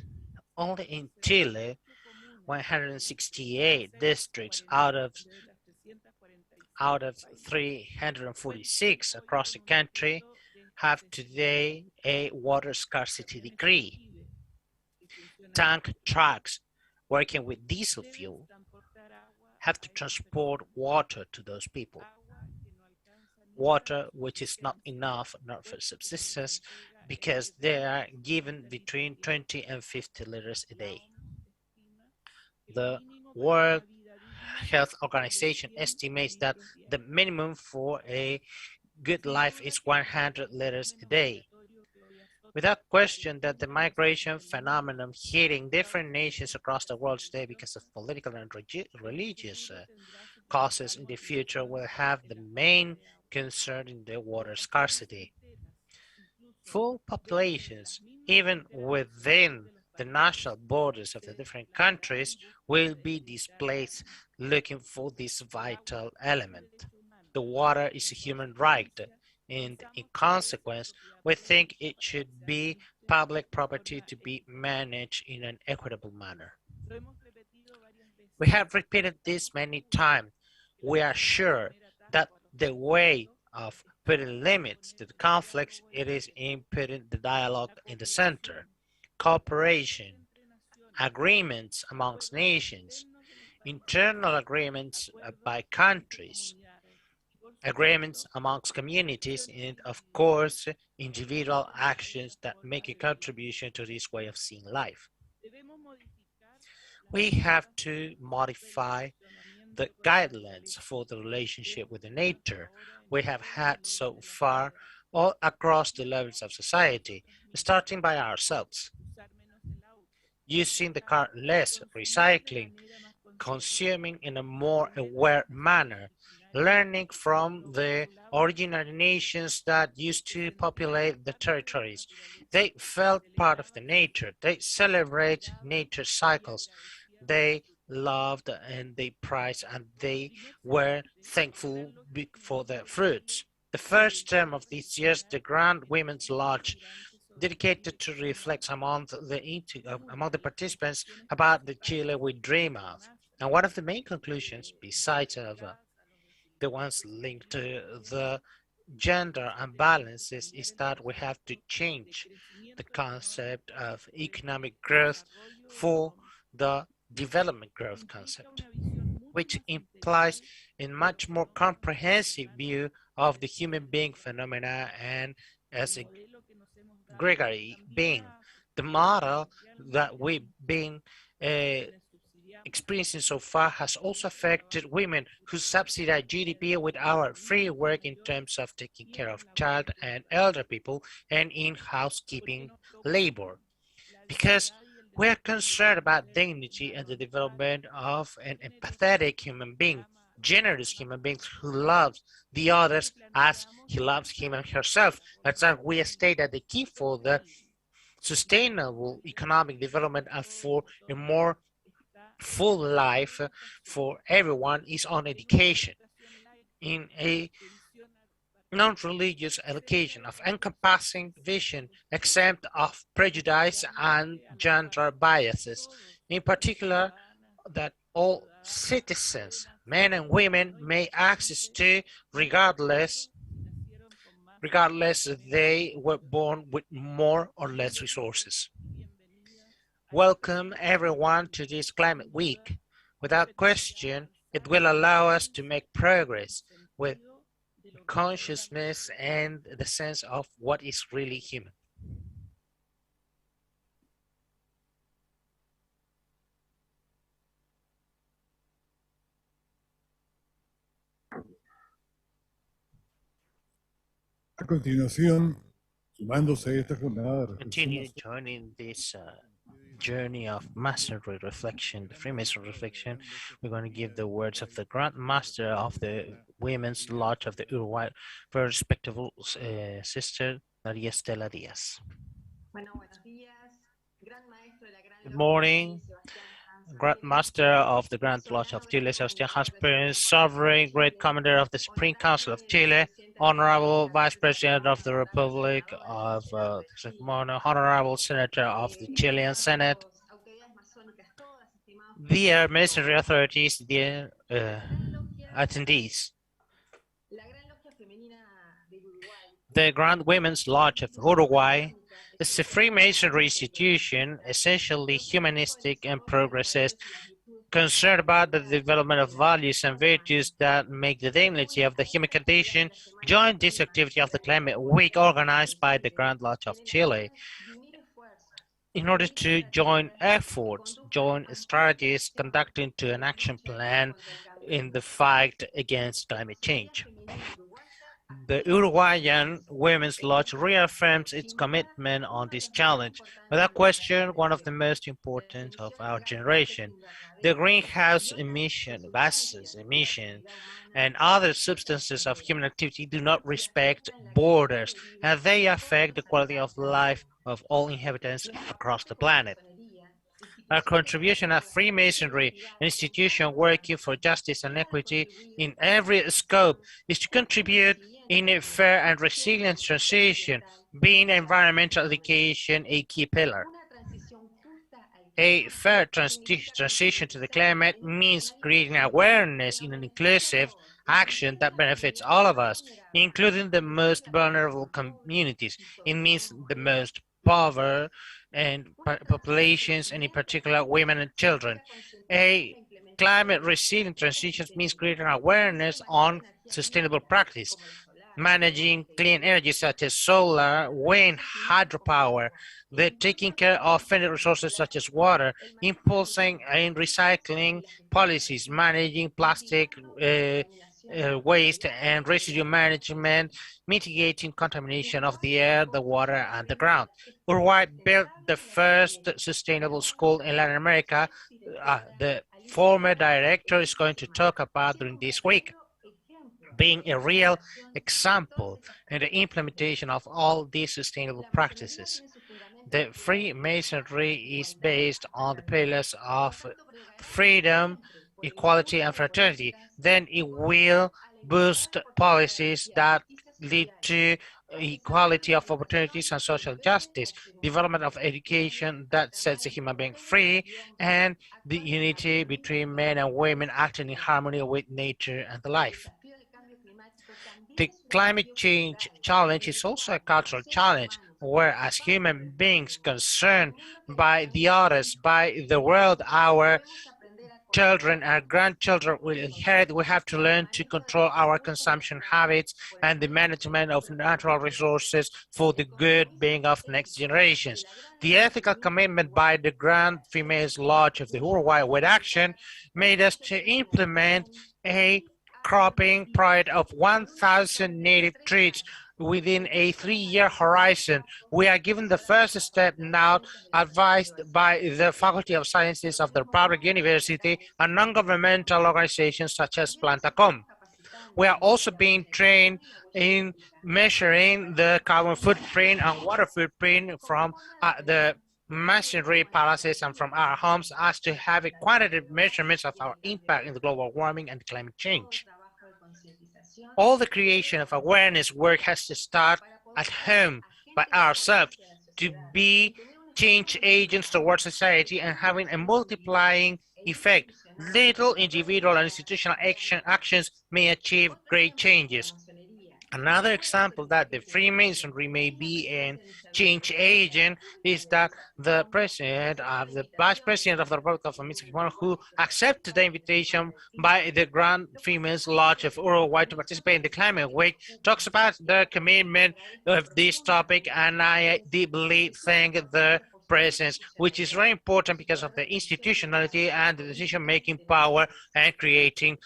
Only in Chile, 168 districts out of 346 across the country have today a water scarcity decree. Tank trucks working with diesel fuel have to transport water to those people. Water which is not enough, not for subsistence, because they are given between 20 and 50 liters a day. The World Health Organization estimates that the minimum for a good life is 100 liters a day. Without question that the migration phenomenon hitting different nations across the world today because of political and religious causes in the future will have the main concern in the water scarcity. Full populations, even within the national borders of the different countries, will be displaced looking for this vital element. The water is a human right, and in consequence, we think it should be public property to be managed in an equitable manner. We have repeated this many times. We are sure that the way of putting limits to the conflicts, it is in putting the dialogue in the center. Cooperation, agreements amongst nations, internal agreements by countries, agreements amongst communities, and of course, individual actions that make a contribution to this way of seeing life. We have to modify the guidelines for the relationship with the nature we have had so far all across the levels of society, starting by ourselves. Using the car less, recycling, consuming in a more aware manner, learning from the originary nations that used to populate the territories. They felt part of the nature. They celebrate nature cycles. They loved and they prized and they were thankful for their fruits. The first term of this year's the Grand Women's Lodge dedicated to reflect among the participants about the Chile we dream of. And one of the main conclusions, besides the ones linked to the gender imbalances, is that we have to change the concept of economic growth for the development growth concept, which implies a much more comprehensive view of the human being phenomena and as a gregory being. The model that we've been experiencing so far has also affected women who subsidize GDP with our free work in terms of taking care of child and elder people and in housekeeping labor. because we are concerned about dignity and the development of an empathetic human being, generous human beings who loves the others as he loves him and herself. That's why we state that the key for the sustainable economic development and for a more full life for everyone is on education, in a non-religious education of encompassing vision, exempt of prejudice and gender biases. In particular, that all citizens, men and women, may access to regardless they were born with more or less resources. Welcome everyone to this Climate Week. Without question, it will allow us to make progress with consciousness and the sense of what is really human. A continuación, sumándose a esta jornada de Continue reflexión, joining this journey of mastery reflection, the Freemason reflection. We're going to give the words of the Grand Master of the Women's Lodge of the Uruguay, very respectable sister Maria Estela Diaz. Good morning, Grand Master of the Grand Lodge of Chile, Sebastián Jaspers, Sovereign Great Commander of the Supreme Council of Chile, Honorable Vice President of the Republic of Honorable Senator of the Chilean Senate, dear Masonry authorities, dear attendees. The Grand Women's Lodge of Uruguay is a Freemasonry institution, essentially humanistic and progressist, concerned about the development of values and virtues that make the dignity of the human condition. Join this activity of the Climate Week organized by the Grand Lodge of Chile in order to join efforts, join strategies, conducting to an action plan in the fight against climate change. The Uruguayan Women's Lodge reaffirms its commitment on this challenge, without question one of the most important of our generation. The greenhouse gases emission, and other substances of human activity do not respect borders, and they affect the quality of life of all inhabitants across the planet. Our contribution at Freemasonry, an institution working for justice and equity in every scope, is to contribute in a fair and resilient transition, being environmental education a key pillar. A fair transition to the climate means creating awareness in an inclusive action that benefits all of us, including the most vulnerable communities. It means the most poor and populations, and in particular women and children. A climate resilient transition means creating awareness on sustainable practice, managing clean energy such as solar, wind, hydropower, the taking care of finite resources such as water, impulsing and recycling policies, managing plastic waste and residue management, mitigating contamination of the air, the water, and the ground. Uruguay built the first sustainable school in Latin America. The former director is going to talk about during this week, being a real example in the implementation of all these sustainable practices. The Freemasonry is based on the pillars of freedom, equality, and fraternity. Then it will boost policies that lead to equality of opportunities and social justice, development of education that sets a human being free, and the unity between men and women acting in harmony with nature and the life. The climate change challenge is also a cultural challenge, where as human beings concerned by the others, by the world, our children and grandchildren will inherit, we have to learn to control our consumption habits and the management of natural resources for the good being of next generations. The ethical commitment by the Grand Females Lodge of the Uruguay with action made us to implement a cropping project of 1,000 native trees within a 3-year horizon. We are given the first step now, advised by the Faculty of Sciences of the Republic University and non-governmental organizations such as Plantacom. We are also being trained in measuring the carbon footprint and water footprint from the masonry palaces and from our homes, as to have a quantitative measurements of our impact in the global warming and climate change. All the creation of awareness work has to start at home by ourselves to be change agents towards society and having a multiplying effect. Little individual and institutional actions may achieve great changes. Another example that the Freemasonry may be a change agent is that the president of the vice president of the Republic of Mexico, who accepted the invitation by the Grand Females Lodge of Uruguay to participate in the Climate Week, talks about the commitment of this topic, and I deeply thank the presence, which is very important because of the institutionality and the decision-making power and creating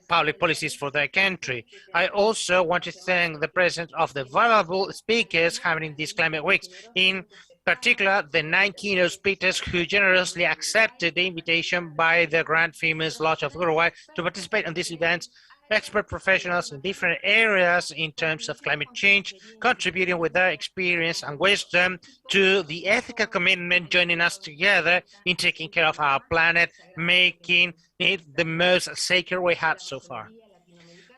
public policies for their country. I also want to thank the presence of the valuable speakers having these climate weeks, in particular the 9 keynote speakers who generously accepted the invitation by the Grand Females Lodge of Uruguay to participate in these events. Expert professionals in different areas in terms of climate change, contributing with their experience and wisdom to the ethical commitment, joining us together in taking care of our planet, making it the most sacred we had so far.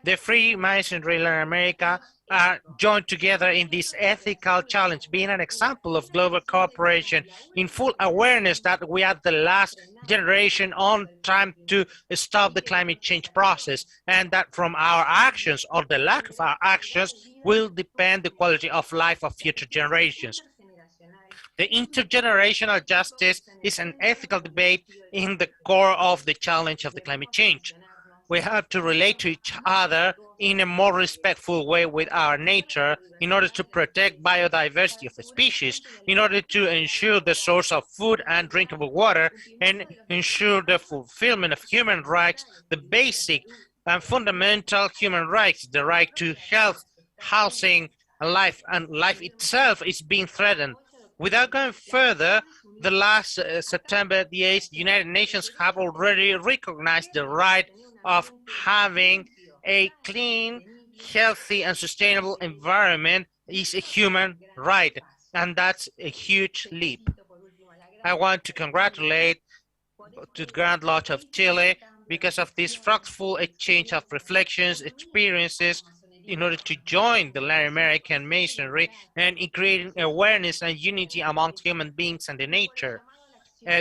The Freemasonry in Latin America are joined together in this ethical challenge, being an example of global cooperation in full awareness that we are the last generation on time to stop the climate change process, and that from our actions or the lack of our actions will depend the quality of life of future generations. The intergenerational justice is an ethical debate in the core of the challenge of the climate change. We have to relate to each other in a more respectful way with our nature in order to protect biodiversity of the species, in order to ensure the source of food and drinkable water, and ensure the fulfillment of human rights, the basic and fundamental human rights, the right to health, housing, and life itself is being threatened. Without going further, the last September the 8th, the United Nations have already recognized the right of having a clean, healthy, and sustainable environment is a human right, and that's a huge leap. I want to congratulate to the Grand Lodge of Chile because of this fruitful exchange of reflections, experiences, in order to join the Latin American Masonry and in creating awareness and unity amongst human beings and the nature.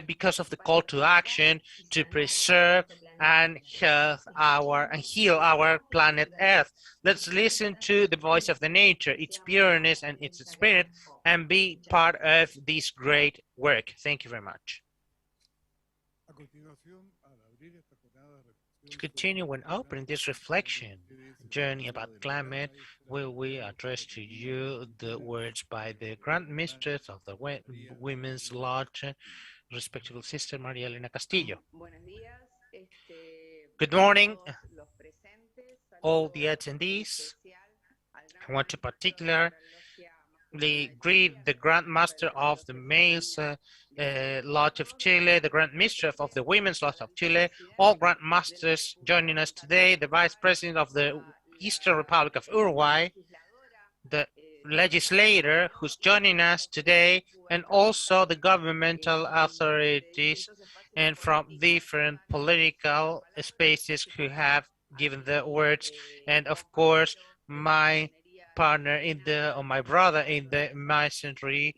Because of the call to action to preserve and heal our planet Earth. Let's listen to the voice of the nature, its pureness and its spirit, and be part of this great work. Thank you very much. To continue when opening this reflection journey about climate, we address to you the words by the Grand Mistress of the Women's Lodge, respectable Sister Maria Elena Castillo. Good morning, all the attendees. I want to particularly greet the Grand Master of the Males Lodge of Chile, the Grand Mistress of the Women's Lodge of Chile, all Grand Masters joining us today, the Vice President of the Eastern Republic of Uruguay, the legislator who's joining us today, and also the governmental authorities and from different political spaces who have given the words, and of course my partner in the, or my brother in the Masonry,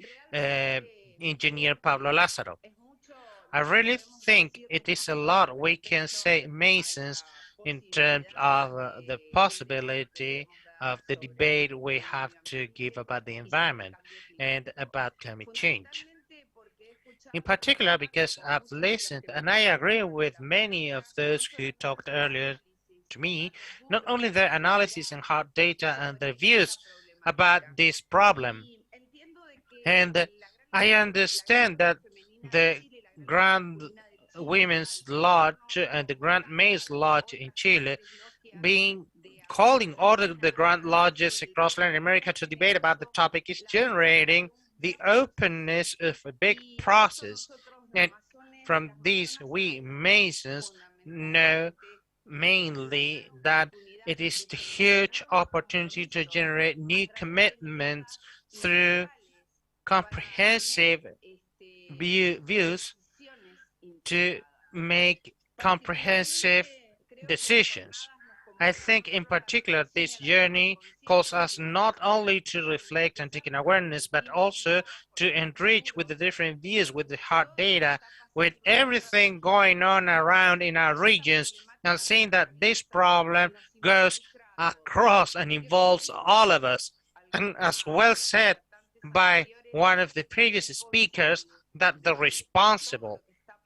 Engineer Pablo Lázaro. I really think it is a lot we can say Masons in terms of the possibility of the debate we have to give about the environment and about climate change. In particular, because I've listened and I agree with many of those who talked earlier to me, not only their analysis and hard data and their views about this problem. And I understand that the Grand Women's Lodge and the Grand Males Lodge in Chile being calling all of the Grand Lodges across Latin America to debate about the topic is generating the openness of a big process. And from this, we Masons know mainly that it is the huge opportunity to generate new commitments through comprehensive views to make comprehensive decisions. I think in particular this journey calls us not only to reflect and take an awareness, but also to enrich with the different views, with the hard data, with everything going on around in our regions, and seeing that this problem goes across and involves all of us. And as well said by one of the previous speakers, that the responsible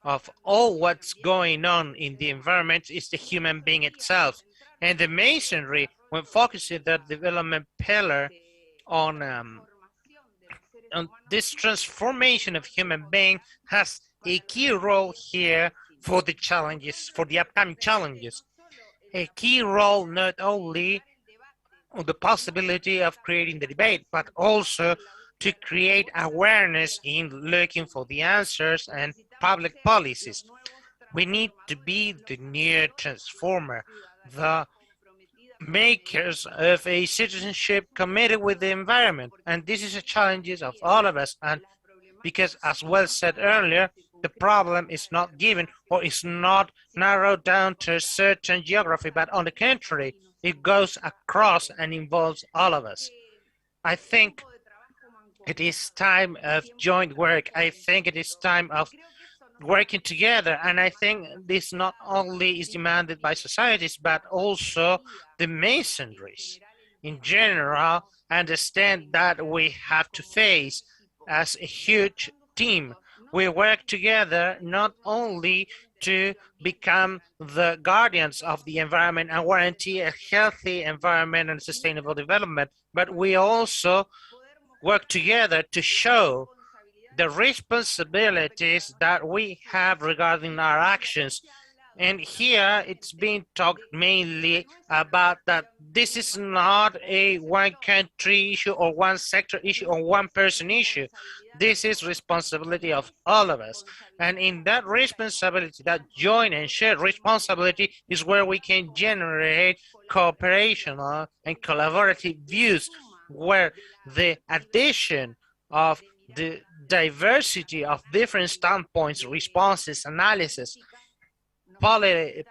of all what's going on in the environment is the human being itself. And the Masonry, when focusing the development pillar on this transformation of human being, has a key role here for the challenges, for the upcoming challenges. A key role not only on the possibility of creating the debate, but also to create awareness in looking for the answers and public policies. We need to be the new transformer, the makers of a citizenship committed with the environment. And this is a challenge of all of us. And because, as well said earlier, the problem is not given or is not narrowed down to a certain geography, but on the contrary, it goes across and involves all of us. I think it is time of joint work. I think it is time of working together. And I think this not only is demanded by societies, but also the Masonries in general understand that we have to face as a huge team. We work together not only to become the guardians of the environment and guarantee a healthy environment and sustainable development, but we also work together to show the responsibilities that we have regarding our actions. And here it's being talked mainly about that this is not a one country issue or one sector issue or one person issue. This is responsibility of all of us. And in that responsibility, that joint and shared responsibility is where we can generate cooperation and collaborative views, where the addition of the diversity of different standpoints, responses, analysis,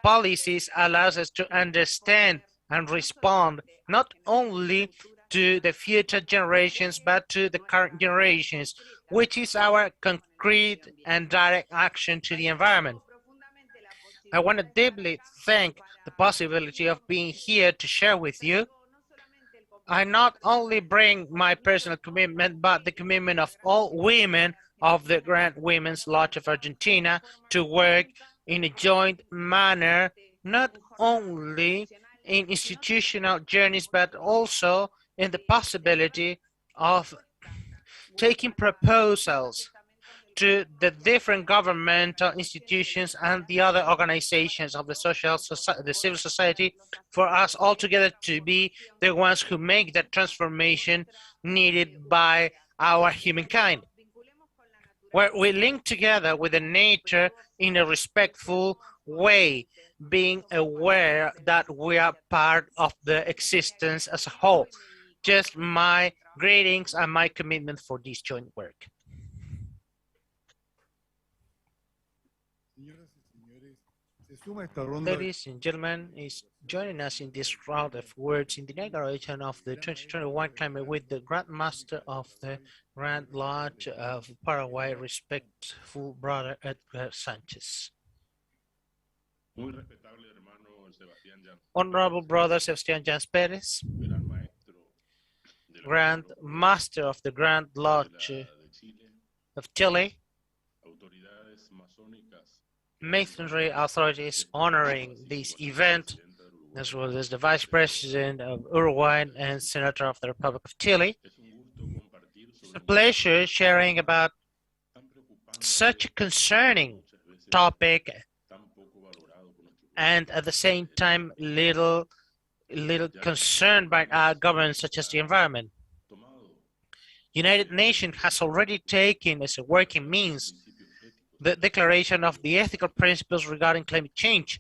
policies allows us to understand and respond not only to the future generations, but to the current generations, which is our concrete and direct action to the environment. I want to deeply thank the possibility of being here to share with you. I not only bring my personal commitment, but the commitment of all women of the Grand Women's Lodge of Argentina to work in a joint manner, not only in institutional journeys, but also in the possibility of taking proposals to the different governmental institutions and the other organizations of the civil society, for us all together to be the ones who make that transformation needed by our humankind, where we link together with the nature in a respectful way, being aware that we are part of the existence as a whole. Just my greetings and my commitment for this joint work. Ladies and gentlemen, is joining us in this round of words in the inauguration of the 2021 Climate Week, the Grand Master of the Grand Lodge of Paraguay, respectful brother Edgar Sanchez. Honorable brother Sebastián Llans Pérez, Grand Master of the Grand Lodge of Chile, Masonry authorities honoring this event, as well as the Vice President of Uruguay and Senator of the Republic of Chile. It's a pleasure sharing about such a concerning topic and at the same time little little concerned by our governments such as the environment. United Nations has already taken as a working means the declaration of the ethical principles regarding climate change.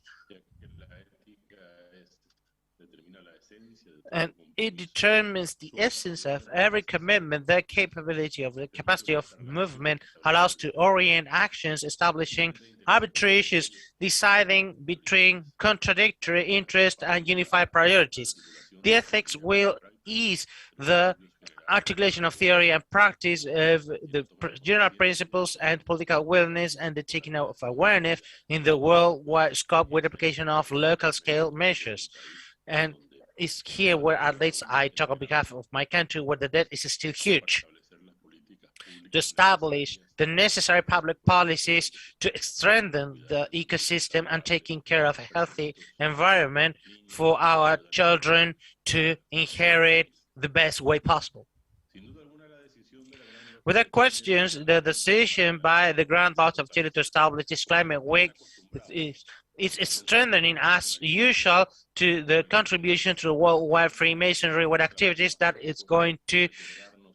And it determines the essence of every commitment, the capability of the capacity of movement allows to orient actions, establishing arbitrations, deciding between contradictory interests and unified priorities. The ethics will ease the articulation of theory and practice of the general principles and political willingness and the taking of awareness in the worldwide scope with application of local scale measures. And it's here where at least I talk on behalf of my country, where the debt is still huge. To establish the necessary public policies to strengthen the ecosystem and taking care of a healthy environment for our children to inherit the best way possible. Without questions, the decision by the Grand Lodge of Chile to establish this climate week is strengthening, as usual, to the contribution to the worldwide Freemasonry with activities that is going to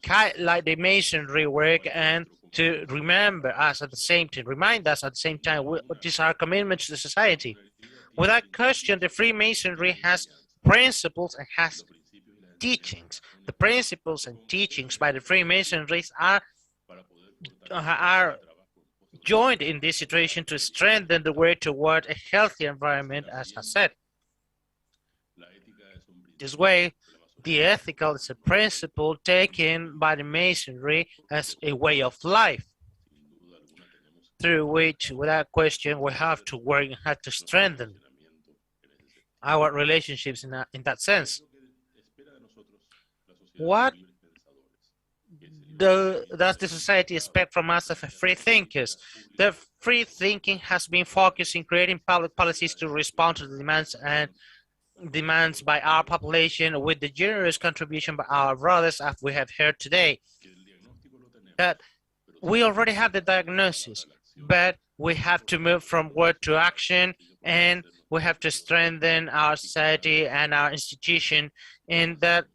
highlight the Masonry work and to remind us at the same time what is our commitment to the society. Without question, the Freemasonry has principles and has teachings. The principles and teachings by the Freemasonries are joined in this situation to strengthen the way toward a healthy environment, as I said. This way, the ethical is a principle taken by the Masonry as a way of life, through which, without question, we have to work and have to strengthen our relationships in that sense. What does the society expect from us as free thinkers? The free thinking has been focused in creating public policies to respond to the demands by our population with the generous contribution by our brothers, as we have heard today. That we already have the diagnosis, but we have to move from word to action, and we have to strengthen our society and our institution in that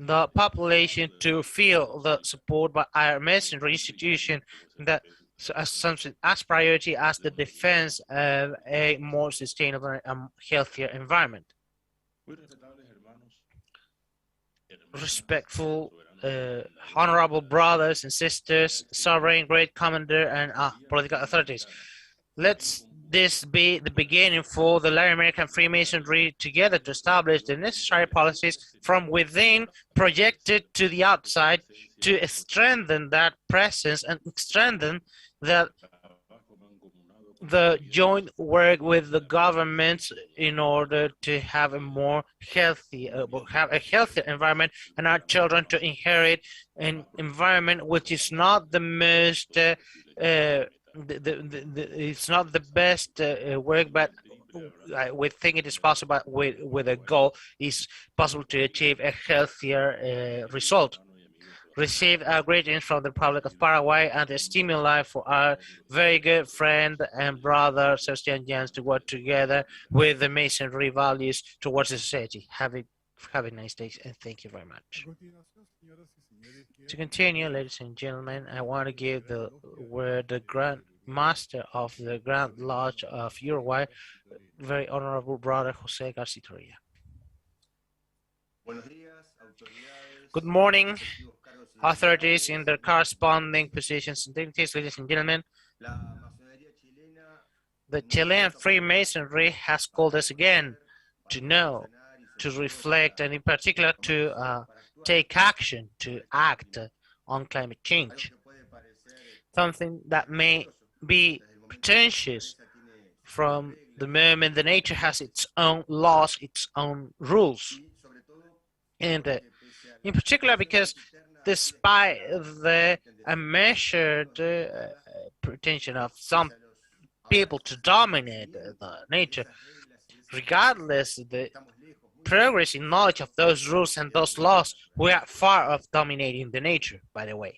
the population to feel the support by our Masonry institution that as priority as the defense of a more sustainable and healthier environment. Respectful, honorable brothers and sisters, sovereign, great commander, and political authorities. Let's this be the beginning for the Latin American Freemasonry together to establish the necessary policies from within, projected to the outside, to strengthen that presence and strengthen the joint work with the governments in order to have a more healthy, healthier environment, and our children to inherit an environment which is not the most it's not the best work, but we think it is possible with a goal is possible to achieve a healthier result. Receive our greetings from the Republic of Paraguay and the stimuli for our very good friend and brother Sebastian Jans to work together with the Masonry values towards the society. Have a nice day and thank you very much. To continue, ladies and gentlemen, I want to give the word the Grand Master of the Grand Lodge of Uruguay, very honorable brother Jose Garcia Torilla. Good morning, authorities in their corresponding positions and dignities, ladies and gentlemen. The Chilean Freemasonry has called us again to know, to reflect, and in particular to take action, to act on climate change. Something that may be pretentious from the moment the nature has its own laws, its own rules. And in particular because despite the measured pretension of some people to dominate the nature, regardless of the progress in knowledge of those rules and those laws, we are far of dominating the nature, by the way.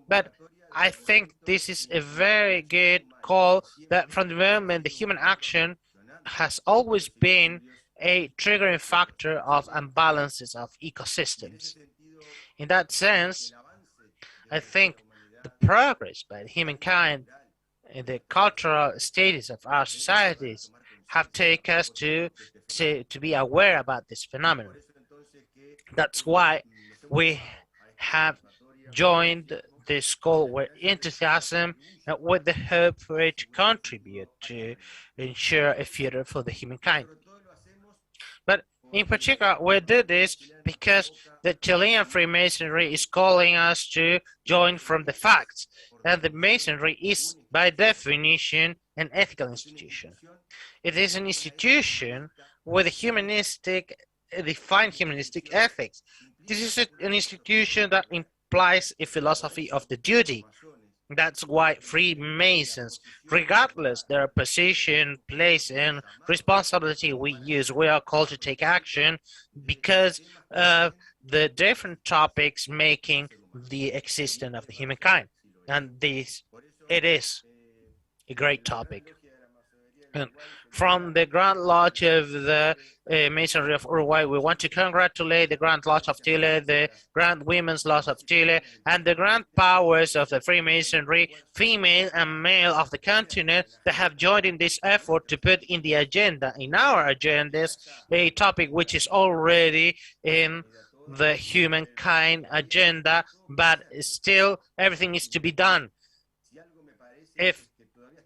But I think this is a very good call that from the moment the human action has always been a triggering factor of imbalances of ecosystems. In that sense, I think the progress by humankind in the cultural status of our societies have taken us to be aware about this phenomenon. That's why we have joined this call with enthusiasm and with the hope for it to contribute to ensure a future for the humankind. But in particular, we do this because the Chilean Freemasonry is calling us to join from the facts, and the Masonry is, by definition, an ethical institution. It is an institution with a defined humanistic ethics. This is an institution that implies a philosophy of the duty. That's why Freemasons, regardless their position, place, and responsibility we are called to take action because of the different topics making the existence of the humankind. And it is a great topic. And from the Grand Lodge of the Masonry of Uruguay, we want to congratulate the Grand Lodge of Chile, the Grand Women's Lodge of Chile, and the Grand Powers of the Freemasonry, female and male of the continent, that have joined in this effort to put in the agenda, in our agendas, a topic which is already in the humankind agenda, but still everything is to be done. If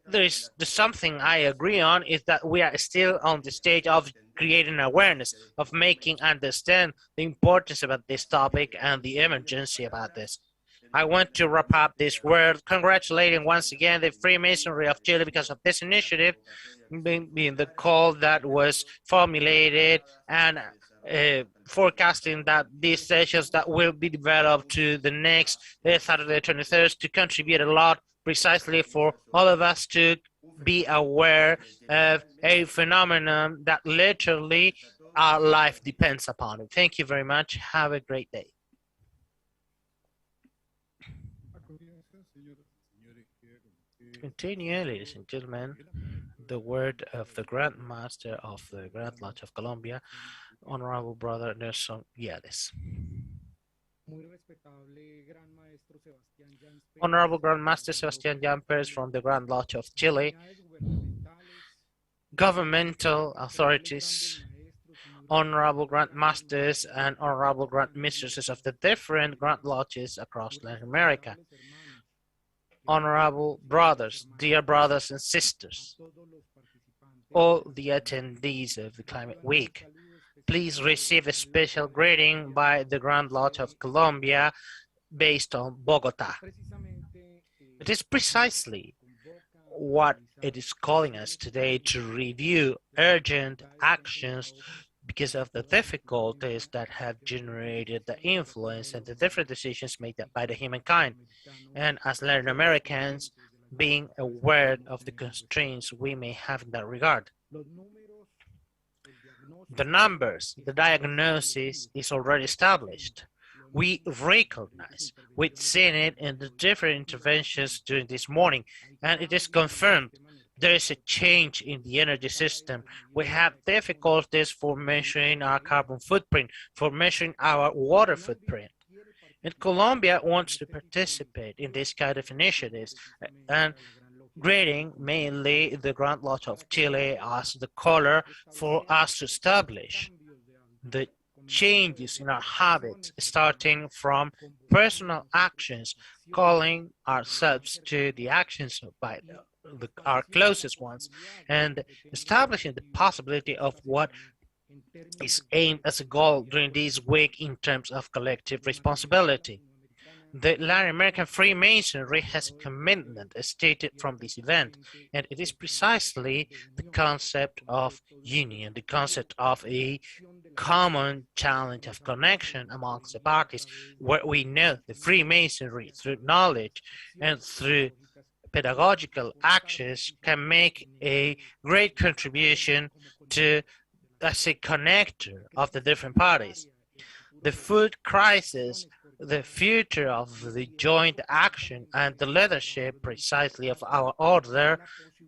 there's something I agree on, is that we are still on the stage of creating awareness, of making understand the importance about this topic and the emergency about this. I want to wrap up this word congratulating once again the Freemasonry of Chile because of this initiative, being the call that was formulated, and forecasting that these sessions that will be developed to the next Saturday 23rd to contribute a lot precisely for all of us to be aware of a phenomenon that literally our life depends upon it. Thank you very much. Have a great day. Continue, ladies and gentlemen, the word of the Grand Master of the Grand Lodge of Colombia, Honorable Brother Nelson Yades. Honorable Grand Master Sebastián Jampers from the Grand Lodge of Chile, governmental authorities, honorable Grand Masters and honorable Grand Mistresses of the different Grand Lodges across Latin America, honorable brothers, dear brothers and sisters, all the attendees of the Climate Week, please receive a special greeting by the Grand Lodge of Colombia based on Bogota. It is precisely what it is calling us today to review urgent actions because of the difficulties that have generated the influence and the different decisions made by the humankind. And as Latin Americans, being aware of the constraints we may have in that regard. The numbers, the diagnosis is already established. We recognize, we've seen it in the different interventions during this morning, and it is confirmed there is a change in the energy system. We have difficulties for measuring our carbon footprint, for measuring our water footprint. And Colombia wants to participate in this kind of initiatives, and greeting mainly the Grand Lodge of Chile as the caller for us to establish the changes in our habits, starting from personal actions, calling ourselves to the actions by our closest ones, and establishing the possibility of what is aimed as a goal during this week in terms of collective responsibility. The Latin American Freemasonry has a commitment stated from this event, and it is precisely the concept of union, the concept of a common challenge of connection amongst the parties, where we know the Freemasonry, through knowledge and through pedagogical actions, can make a great contribution to as a connector of the different parties. The food crisis, the future of the joint action and the leadership precisely of our order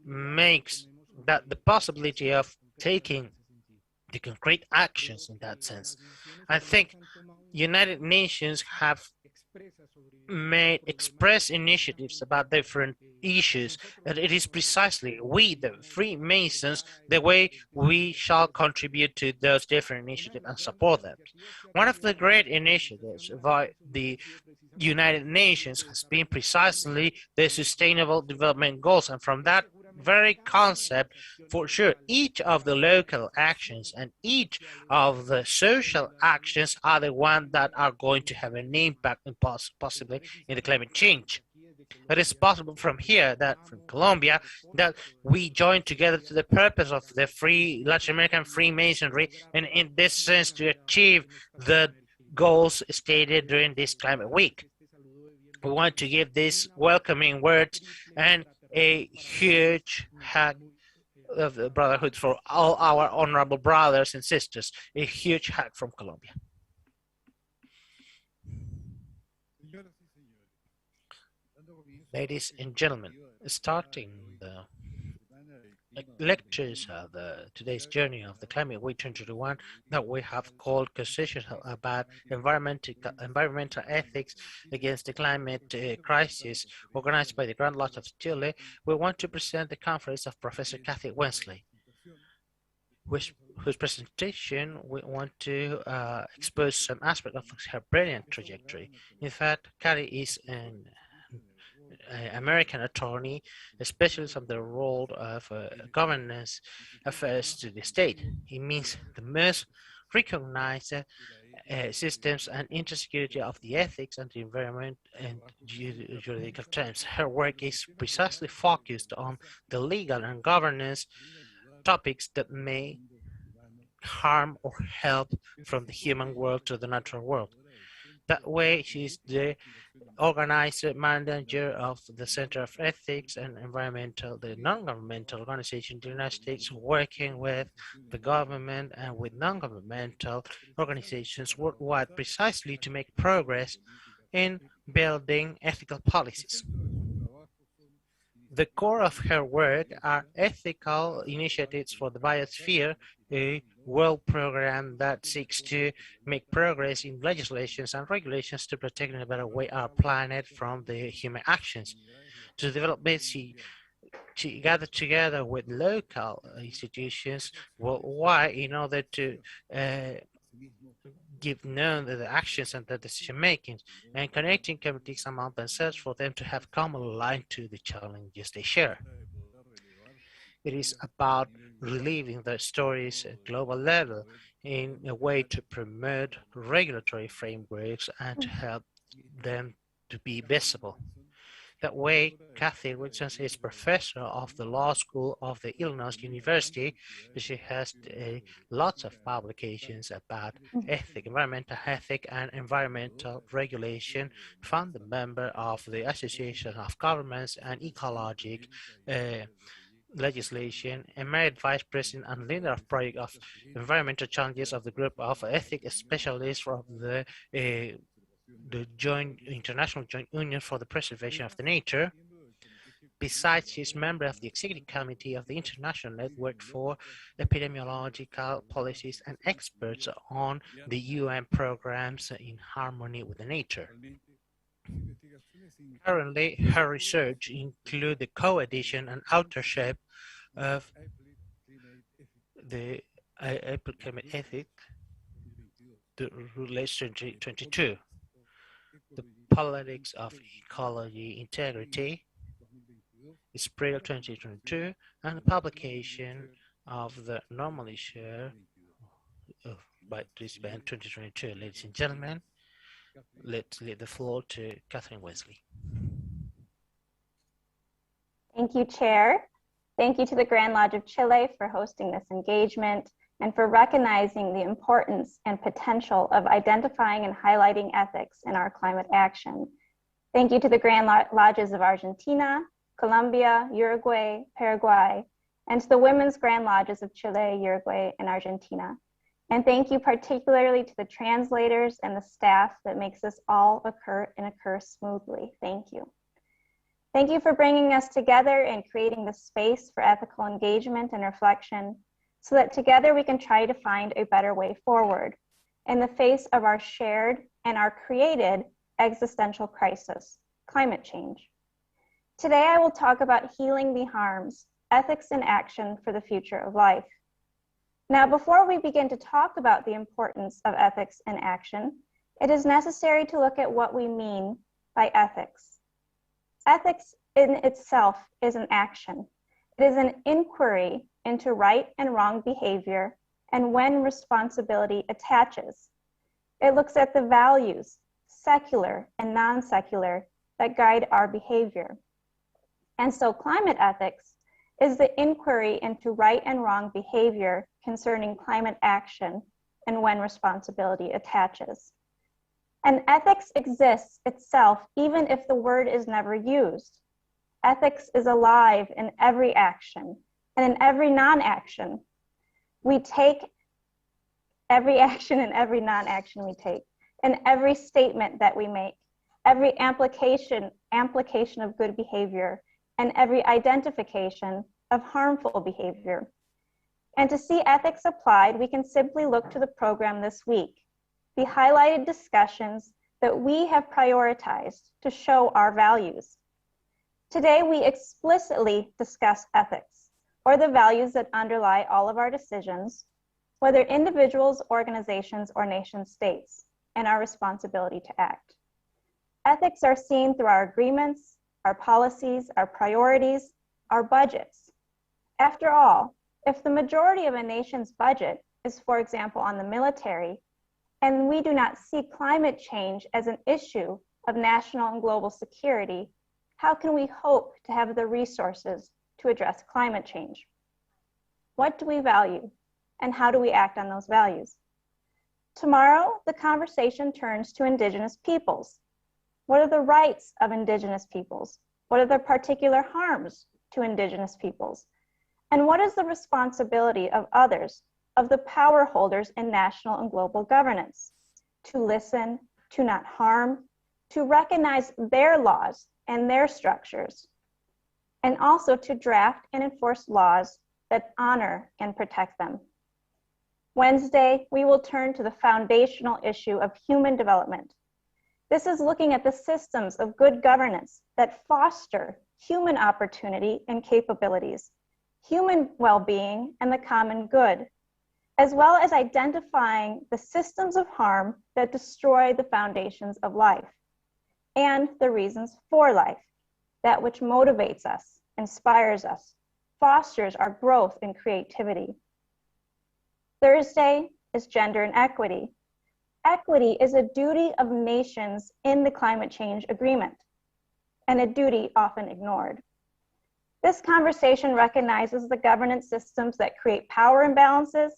makes that the possibility of taking the concrete actions in that sense. I think United Nations have made express initiatives about different issues, and it is precisely we, the Freemasons, the way we shall contribute to those different initiatives and support them. One of the great initiatives by the United Nations has been precisely the Sustainable Development Goals, and from that very concept, for sure, each of the local actions and each of the social actions are the ones that are going to have an impact and possibly in the climate change. It is possible from here, that from Colombia, that we join together to the purpose of the Latin American Freemasonry, and in this sense to achieve the goals stated during this climate week. We want to give these welcoming words and a huge hug of the brotherhood for all our honorable brothers and sisters. A huge hug from Colombia. Ladies and gentlemen, starting the lectures of today's journey of the Climate Week 2021 that we have called Constitutional about environmental ethics against the climate crisis, organized by the Grand Lodge of Chile, we want to present the conference of Professor Kathy Wensley, whose presentation we want to expose some aspect of her brilliant trajectory. In fact, Kathy is an American attorney, especially from the role of governance affairs to the state. It means the most recognized systems and intersecurity of the ethics and the environment and juridical terms. Her work is precisely focused on the legal and governance topics that may harm or help from the human world to the natural world. That way, she's the organizer, manager of the Center of Ethics and Environmental, the non-governmental organization in the United States, working with the government and with non-governmental organizations worldwide precisely to make progress in building ethical policies. The core of her work are ethical initiatives for the biosphere, a world program that seeks to make progress in legislations and regulations to protect in a better way our planet from the human actions. To develop this, to gather together with local institutions worldwide in order to give known the actions and the decision making, and connecting communities among themselves for them to have common line to the challenges they share. It is about reliving their stories at global level in a way to promote regulatory frameworks and to help them to be visible. That way, Kathy Richardson is professor of the law school of the Illinois University. She has lots of publications about environmental ethic and environmental regulation, founding member of the Association of Governments and Ecologic Legislation, Emeritus Vice President and leader of project of environmental challenges of the group of ethics specialists from the International Joint Union for the Preservation of the Nature. Besides, she is member of the Executive Committee of the International Network for Epidemiological Policies and experts on the UN programs in harmony with the nature. Currently, her research includes the co-edition and authorship of the April Climate Ethics, the Release 2022, the Politics of Ecology Integrity, April 2022, and the publication of the Normally Shared by this band 2022. Ladies and gentlemen, let's leave the floor to Catherine Wensley. Thank you, Chair. Thank you to the Grand Lodge of Chile for hosting this engagement and for recognizing the importance and potential of identifying and highlighting ethics in our climate action. Thank you to the Grand Lodges of Argentina, Colombia, Uruguay, Paraguay, and to the Women's Grand Lodges of Chile, Uruguay, and Argentina. And thank you particularly to the translators and the staff that makes this all occur smoothly. Thank you. Thank you for bringing us together and creating the space for ethical engagement and reflection. so that together we can try to find a better way forward in the face of our shared and our created existential crisis, climate change. Today, I will talk about healing the harms, ethics in action for the future of life. Now, before we begin to talk about the importance of ethics in action, it is necessary to look at what we mean by ethics. Ethics in itself is an action. It is an inquiry into right and wrong behavior and when responsibility attaches. It looks at the values, secular and non-secular, that guide our behavior. And so climate ethics is the inquiry into right and wrong behavior concerning climate action and when responsibility attaches. And ethics exists itself even if the word is never used. Ethics is alive in every action and in every non-action. We take every action and every non-action we take, in every statement that we make, every application of good behavior, and every identification of harmful behavior. And to see ethics applied, we can simply look to the program this week, the highlighted discussions that we have prioritized to show our values. Today, we explicitly discuss ethics, or the values that underlie all of our decisions, whether individuals, organizations, or nation states, and our responsibility to act. Ethics are seen through our agreements, our policies, our priorities, our budgets. After all, if the majority of a nation's budget is, for example, on the military, and we do not see climate change as an issue of national and global security, how can we hope to have the resources to address climate change? What do we value, and how do we act on those values? Tomorrow, the conversation turns to Indigenous peoples. What are the rights of Indigenous peoples? What are the particular harms to Indigenous peoples? And what is the responsibility of others, of the power holders in national and global governance? To listen, to not harm, to recognize their laws and their structures, and also to draft and enforce laws that honor and protect them. Wednesday, we will turn to the foundational issue of human development. This is looking at the systems of good governance that foster human opportunity and capabilities, human well-being, and the common good, as well as identifying the systems of harm that destroy the foundations of life, and the reasons for life, that which motivates us, inspires us, fosters our growth and creativity. Thursday is gender and equity. Equity is a duty of nations in the climate change agreement, and a duty often ignored. This conversation recognizes the governance systems that create power imbalances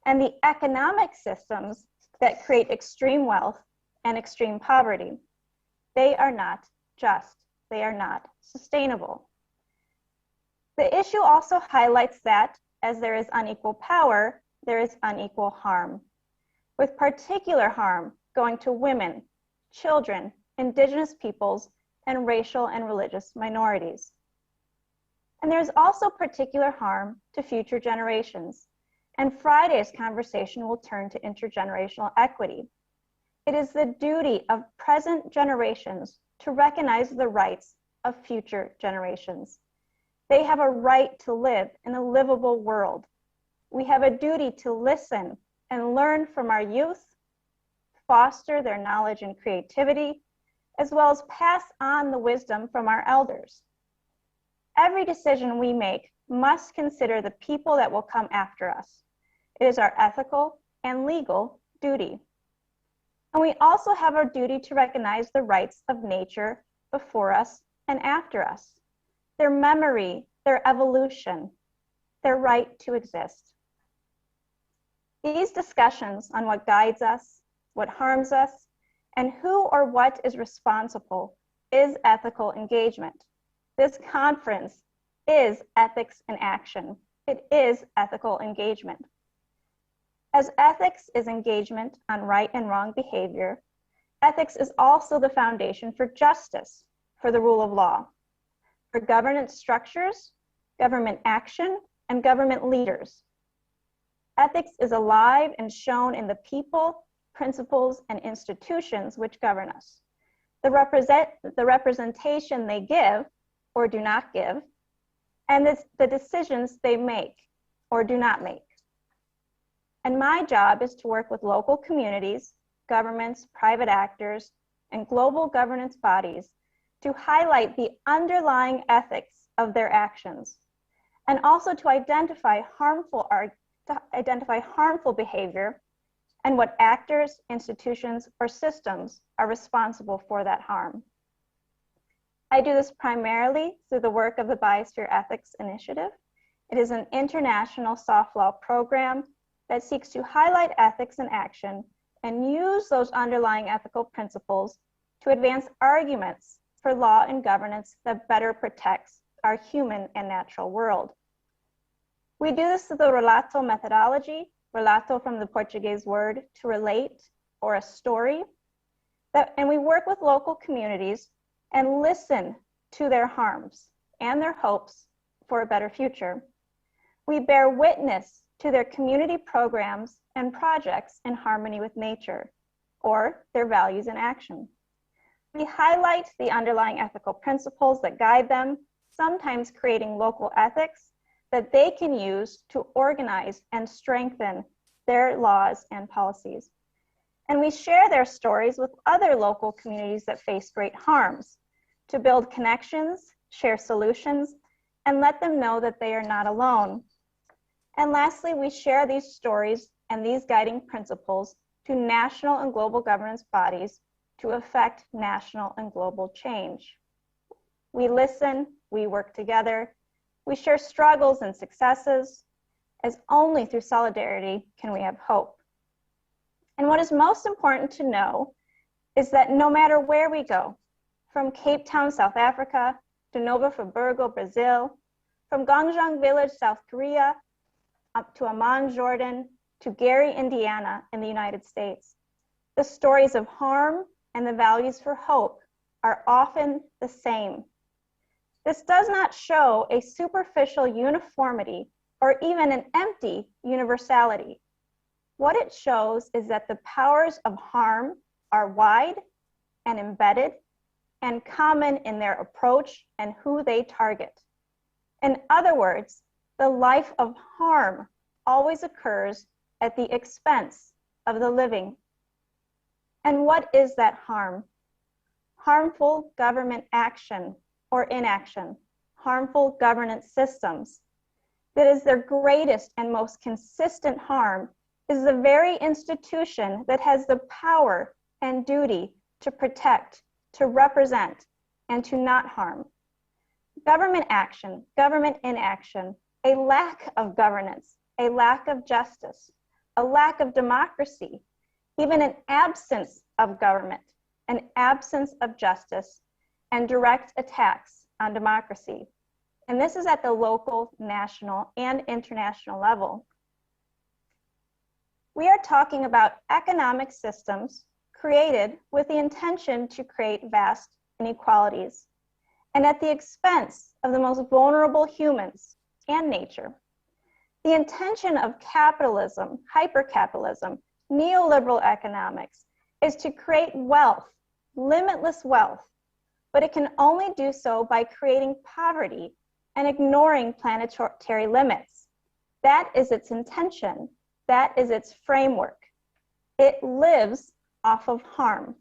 and the economic systems that create extreme wealth and extreme poverty. They are not just, they are not sustainable. The issue also highlights that as there is unequal power, there is unequal harm, with particular harm going to women, children, Indigenous peoples, and racial and religious minorities. And there's also particular harm to future generations. And Friday's conversation will turn to intergenerational equity. It is the duty of present generations to recognize the rights of future generations. They have a right to live in a livable world. We have a duty to listen and learn from our youth, foster their knowledge and creativity, as well as pass on the wisdom from our elders. Every decision we make must consider the people that will come after us. It is our ethical and legal duty. And we also have our duty to recognize the rights of nature before us and after us, their memory, their evolution, their right to exist. These discussions on what guides us, what harms us, and who or what is responsible is ethical engagement. This conference is ethics in action. It is ethical engagement. As ethics is engagement on right and wrong behavior, ethics is also the foundation for justice, for the rule of law, for governance structures, government action, and government leaders. Ethics is alive and shown in the people, principles, and institutions which govern us. The representation they give or do not give, and the decisions they make or do not make. And my job is to work with local communities, governments, private actors, and global governance bodies to highlight the underlying ethics of their actions, and also to identify harmful behavior and what actors, institutions, or systems are responsible for that harm. I do this primarily through the work of the Biosphere Ethics Initiative. It is an international soft law program that seeks to highlight ethics in action and use those underlying ethical principles to advance arguments for law and governance that better protects our human and natural world. We do this through the relato methodology, relato from the Portuguese word to relate, or a story, and we work with local communities and listen to their harms and their hopes for a better future. We bear witness to their community programs and projects in harmony with nature, or their values in action. We highlight the underlying ethical principles that guide them, sometimes creating local ethics that they can use to organize and strengthen their laws and policies. And we share their stories with other local communities that face great harms to build connections, share solutions, and let them know that they are not alone. And lastly, we share these stories and these guiding principles to national and global governance bodies to affect national and global change. We listen, we work together, we share struggles and successes, as only through solidarity can we have hope. And what is most important to know is that no matter where we go, from Cape Town, South Africa, to Novo Friburgo, Brazil, from Gangjeong Village, South Korea, up to Amman, Jordan, to Gary, Indiana, in the United States, the stories of harm and the values for hope are often the same. This does not show a superficial uniformity or even an empty universality. What it shows is that the powers of harm are wide and embedded and common in their approach and who they target. In other words, the life of harm always occurs at the expense of the living. And what is that harm? Harmful government action or inaction, harmful governance systems. That is their greatest and most consistent harm is the very institution that has the power and duty to protect, to represent, and to not harm. Government action, government inaction, a lack of governance, a lack of justice, a lack of democracy, even an absence of government, an absence of justice, and direct attacks on democracy. And this is at the local, national, and international level. We are talking about economic systems created with the intention to create vast inequalities, and at the expense of the most vulnerable humans and nature. The intention of capitalism, hypercapitalism, neoliberal economics is to create wealth, limitless wealth, but it can only do so by creating poverty and ignoring planetary limits. That is its intention. That is its framework. It lives off of harm.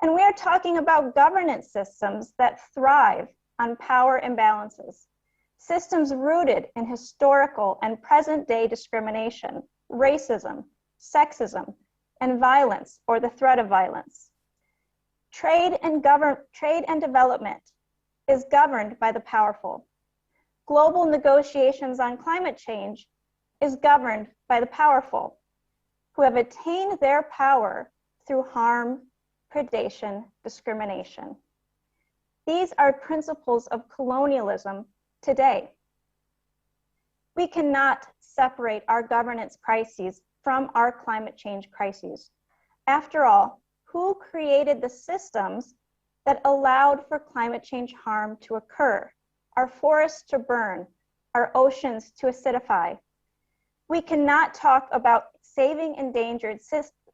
And we are talking about governance systems that thrive on power imbalances, systems rooted in historical and present-day discrimination, racism, sexism, and violence or the threat of violence. Trade and development is governed by the powerful. Global negotiations on climate change is governed by the powerful, who have attained their power through harm, predation, discrimination. These are principles of colonialism today. We cannot separate our governance crises from our climate change crises. After all, who created the systems that allowed for climate change harm to occur, our forests to burn, our oceans to acidify? We cannot talk about saving endangered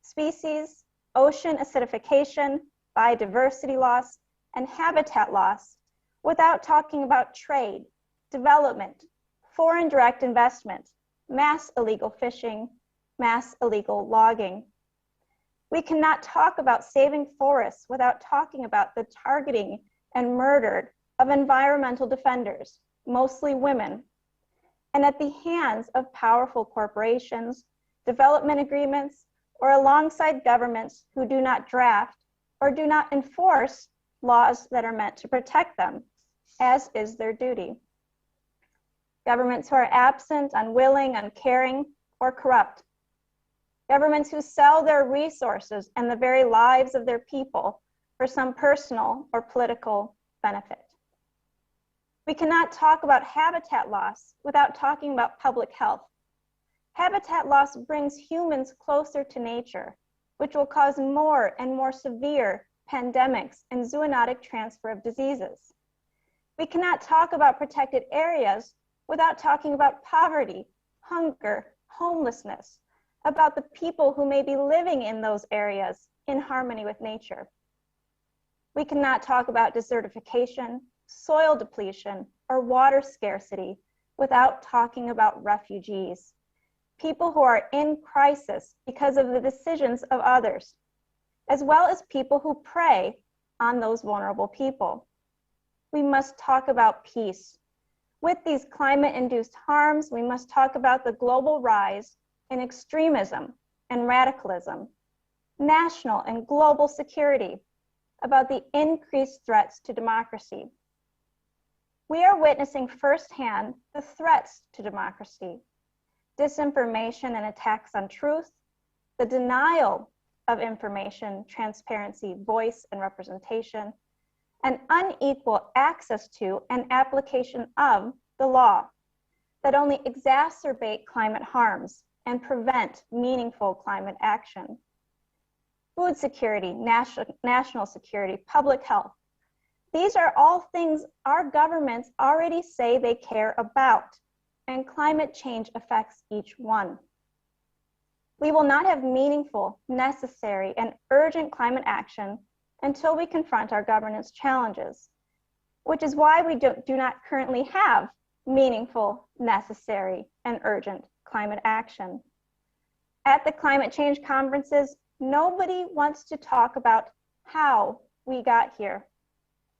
species, ocean acidification, biodiversity loss, and habitat loss without talking about trade, development, foreign direct investment, mass illegal fishing, mass illegal logging. We cannot talk about saving forests without talking about the targeting and murder of environmental defenders, mostly women, and at the hands of powerful corporations, development agreements, or alongside governments who do not draft or do not enforce laws that are meant to protect them, as is their duty. Governments who are absent, unwilling, uncaring, or corrupt. Governments who sell their resources and the very lives of their people for some personal or political benefit. We cannot talk about habitat loss without talking about public health. Habitat loss brings humans closer to nature, which will cause more and more severe pandemics and zoonotic transfer of diseases. We cannot talk about protected areas without talking about poverty, hunger, homelessness, about the people who may be living in those areas in harmony with nature. We cannot talk about desertification, soil depletion, or water scarcity without talking about refugees, people who are in crisis because of the decisions of others, as well as people who prey on those vulnerable people. We must talk about peace. With these climate-induced harms, we must talk about the global rise in extremism and radicalism, national and global security, about the increased threats to democracy. We are witnessing firsthand the threats to democracy, disinformation and attacks on truth, the denial of information, transparency, voice, and representation, and unequal access to and application of the law that only exacerbate climate harms and prevent meaningful climate action. Food security, national security, public health. These are all things our governments already say they care about, and climate change affects each one. We will not have meaningful, necessary, and urgent climate action until we confront our governance challenges, which is why we do not currently have meaningful, necessary, and urgent climate action. At the climate change conferences, nobody wants to talk about how we got here.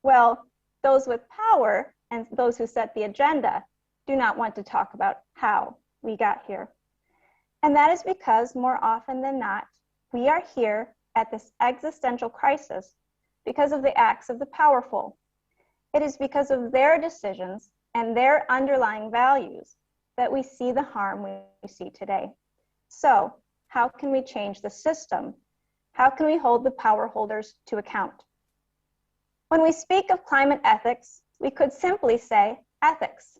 Well, those with power and those who set the agenda do not want to talk about how we got here. And that is because more often than not, we are here at this existential crisis because of the acts of the powerful. It is because of their decisions and their underlying values that we see the harm we see today. So, how can we change the system? How can we hold the power holders to account? When we speak of climate ethics, we could simply say ethics.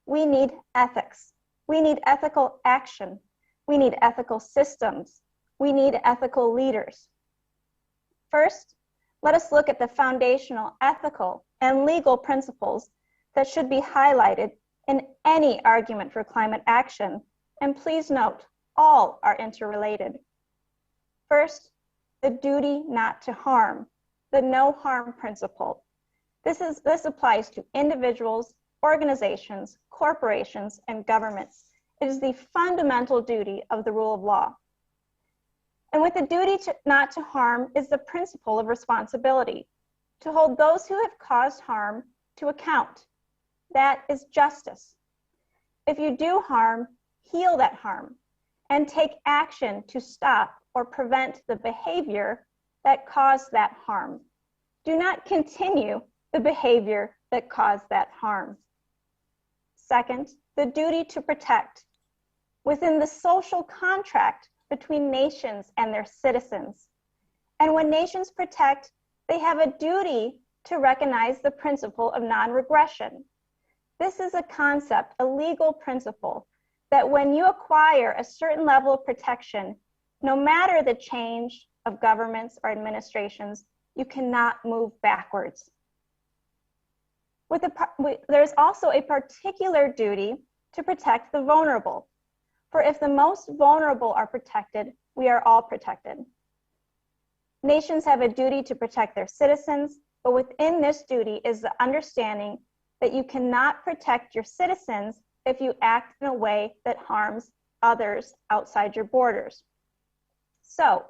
We need ethics. We need ethical action. We need ethical systems. We need ethical leaders. First, let us look at the foundational ethical and legal principles that should be highlighted in any argument for climate action. And please note, all are interrelated. First, the duty not to harm, the no harm principle. This applies to individuals, organizations, corporations, and governments. It is the fundamental duty of the rule of law. And with the duty not to harm is the principle of responsibility, to hold those who have caused harm to account. That is justice. If you do harm, heal that harm and take action to stop or prevent the behavior that caused that harm. Do not continue the behavior that caused that harm. Second, the duty to protect. Within the social contract between nations and their citizens. And when nations protect, they have a duty to recognize the principle of non-regression. This is a concept, a legal principle, that when you acquire a certain level of protection, no matter the change of governments or administrations, you cannot move backwards. There's also a particular duty to protect the vulnerable. For if the most vulnerable are protected, we are all protected. Nations have a duty to protect their citizens, but within this duty is the understanding that you cannot protect your citizens if you act in a way that harms others outside your borders. So,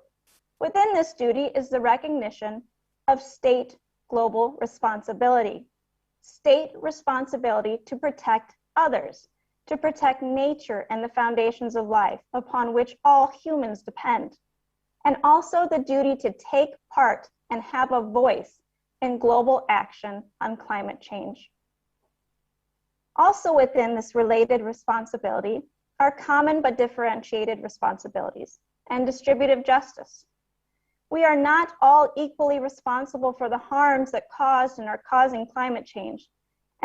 within this duty is the recognition of state global responsibility. State responsibility to protect others, to protect nature and the foundations of life upon which all humans depend, and also the duty to take part and have a voice in global action on climate change. Also within this related responsibility are common but differentiated responsibilities and distributive justice. We are not all equally responsible for the harms that caused and are causing climate change,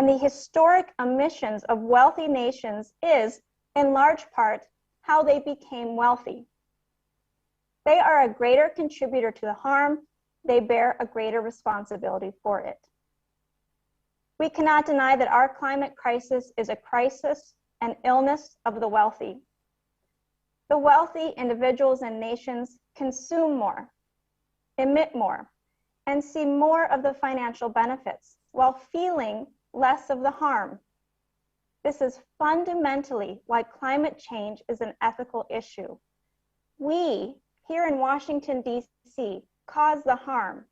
and the historic emissions of wealthy nations is, in large part, how they became wealthy. They are a greater contributor to the harm, they bear a greater responsibility for it. We cannot deny that our climate crisis is a crisis and illness of the wealthy. The wealthy individuals and nations consume more, emit more, and see more of the financial benefits while feeling less of the harm. This is fundamentally why climate change is an ethical issue. We, here in Washington, D.C., cause the harm.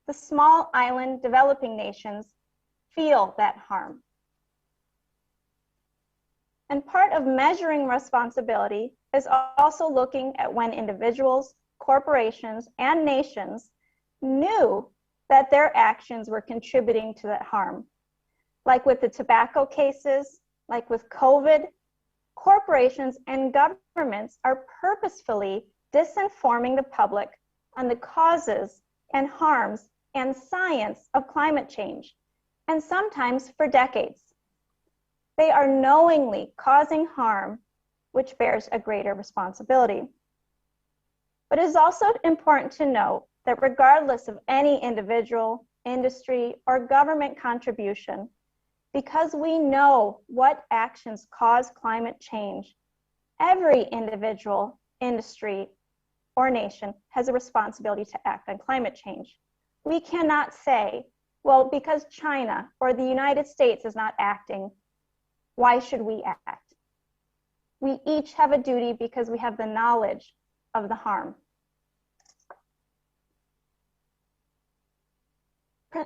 The small island developing nations feel that harm. And part of measuring responsibility is also looking at when individuals, corporations, and nations knew that their actions were contributing to that harm. Like with the tobacco cases, like with COVID, corporations and governments are purposefully disinforming the public on the causes and harms and science of climate change, and sometimes for decades. They are knowingly causing harm, which bears a greater responsibility. But it is also important to note that regardless of any individual, industry, or government contribution, because we know what actions cause climate change, every individual, industry, or nation has a responsibility to act on climate change. We cannot say, well, because China or the United States is not acting, why should we act? We each have a duty because we have the knowledge of the harm.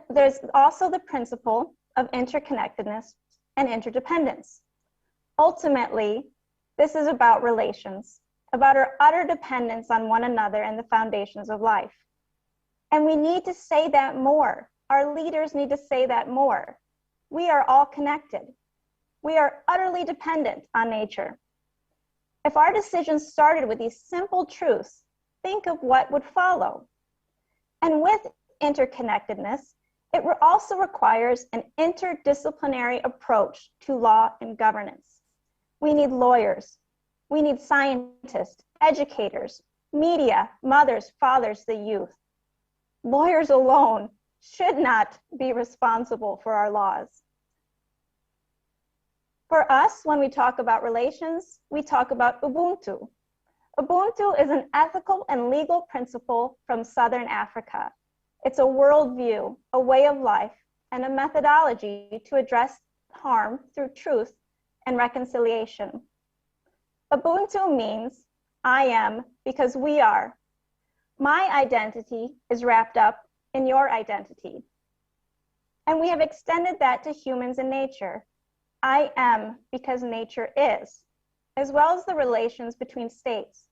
There's also the principle of interconnectedness and interdependence. Ultimately, this is about relations, about our utter dependence on one another and the foundations of life. And we need to say that more. Our leaders need to say that more. We are all connected. We are utterly dependent on nature. If our decisions started with these simple truths, think of what would follow. And with interconnectedness, it also requires an interdisciplinary approach to law and governance. We need lawyers, we need scientists, educators, media, mothers, fathers, the youth. Lawyers alone should not be responsible for our laws. For us, when we talk about relations, we talk about Ubuntu. Ubuntu is an ethical and legal principle from Southern Africa. It's a worldview, a way of life, and a methodology to address harm through truth and reconciliation. Ubuntu means I am because we are. My identity is wrapped up in your identity. And we have extended that to humans and nature. I am because nature is, as well as the relations between states.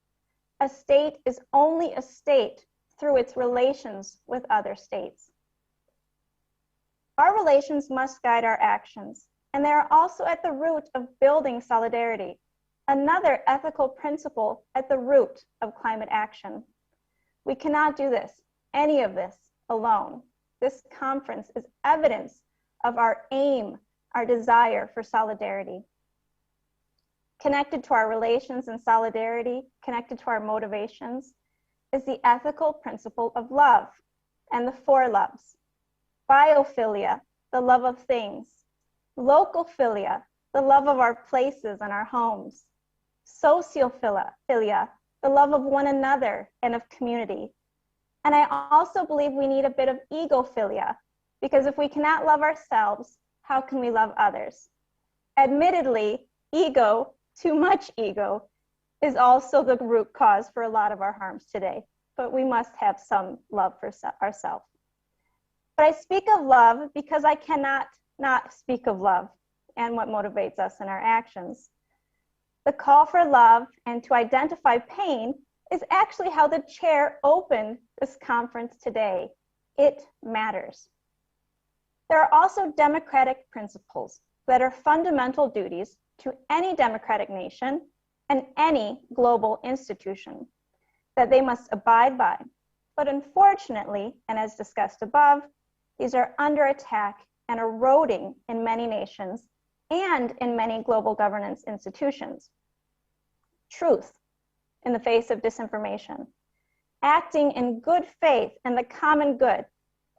A state is only a state through its relations with other states. Our relations must guide our actions, and they are also at the root of building solidarity, another ethical principle at the root of climate action. We cannot do this, any of this, alone. This conference is evidence of our aim, our desire for solidarity. Connected to our relations and solidarity, connected to our motivations, is the ethical principle of love and the four loves. Biophilia, the love of things. Localphilia, the love of our places and our homes. sociophilia, the love of one another and of community. And I also believe we need a bit of egophilia, because if we cannot love ourselves, how can we love others? Admittedly, ego, too much ego, is also the root cause for a lot of our harms today, but we must have some love for ourselves. But I speak of love because I cannot not speak of love and what motivates us in our actions. The call for love and to identify pain is actually how the chair opened this conference today. It matters. There are also democratic principles that are fundamental duties to any democratic nation and any global institution that they must abide by. But unfortunately, and as discussed above, these are under attack and eroding in many nations and in many global governance institutions. Truth in the face of disinformation, acting in good faith in the common good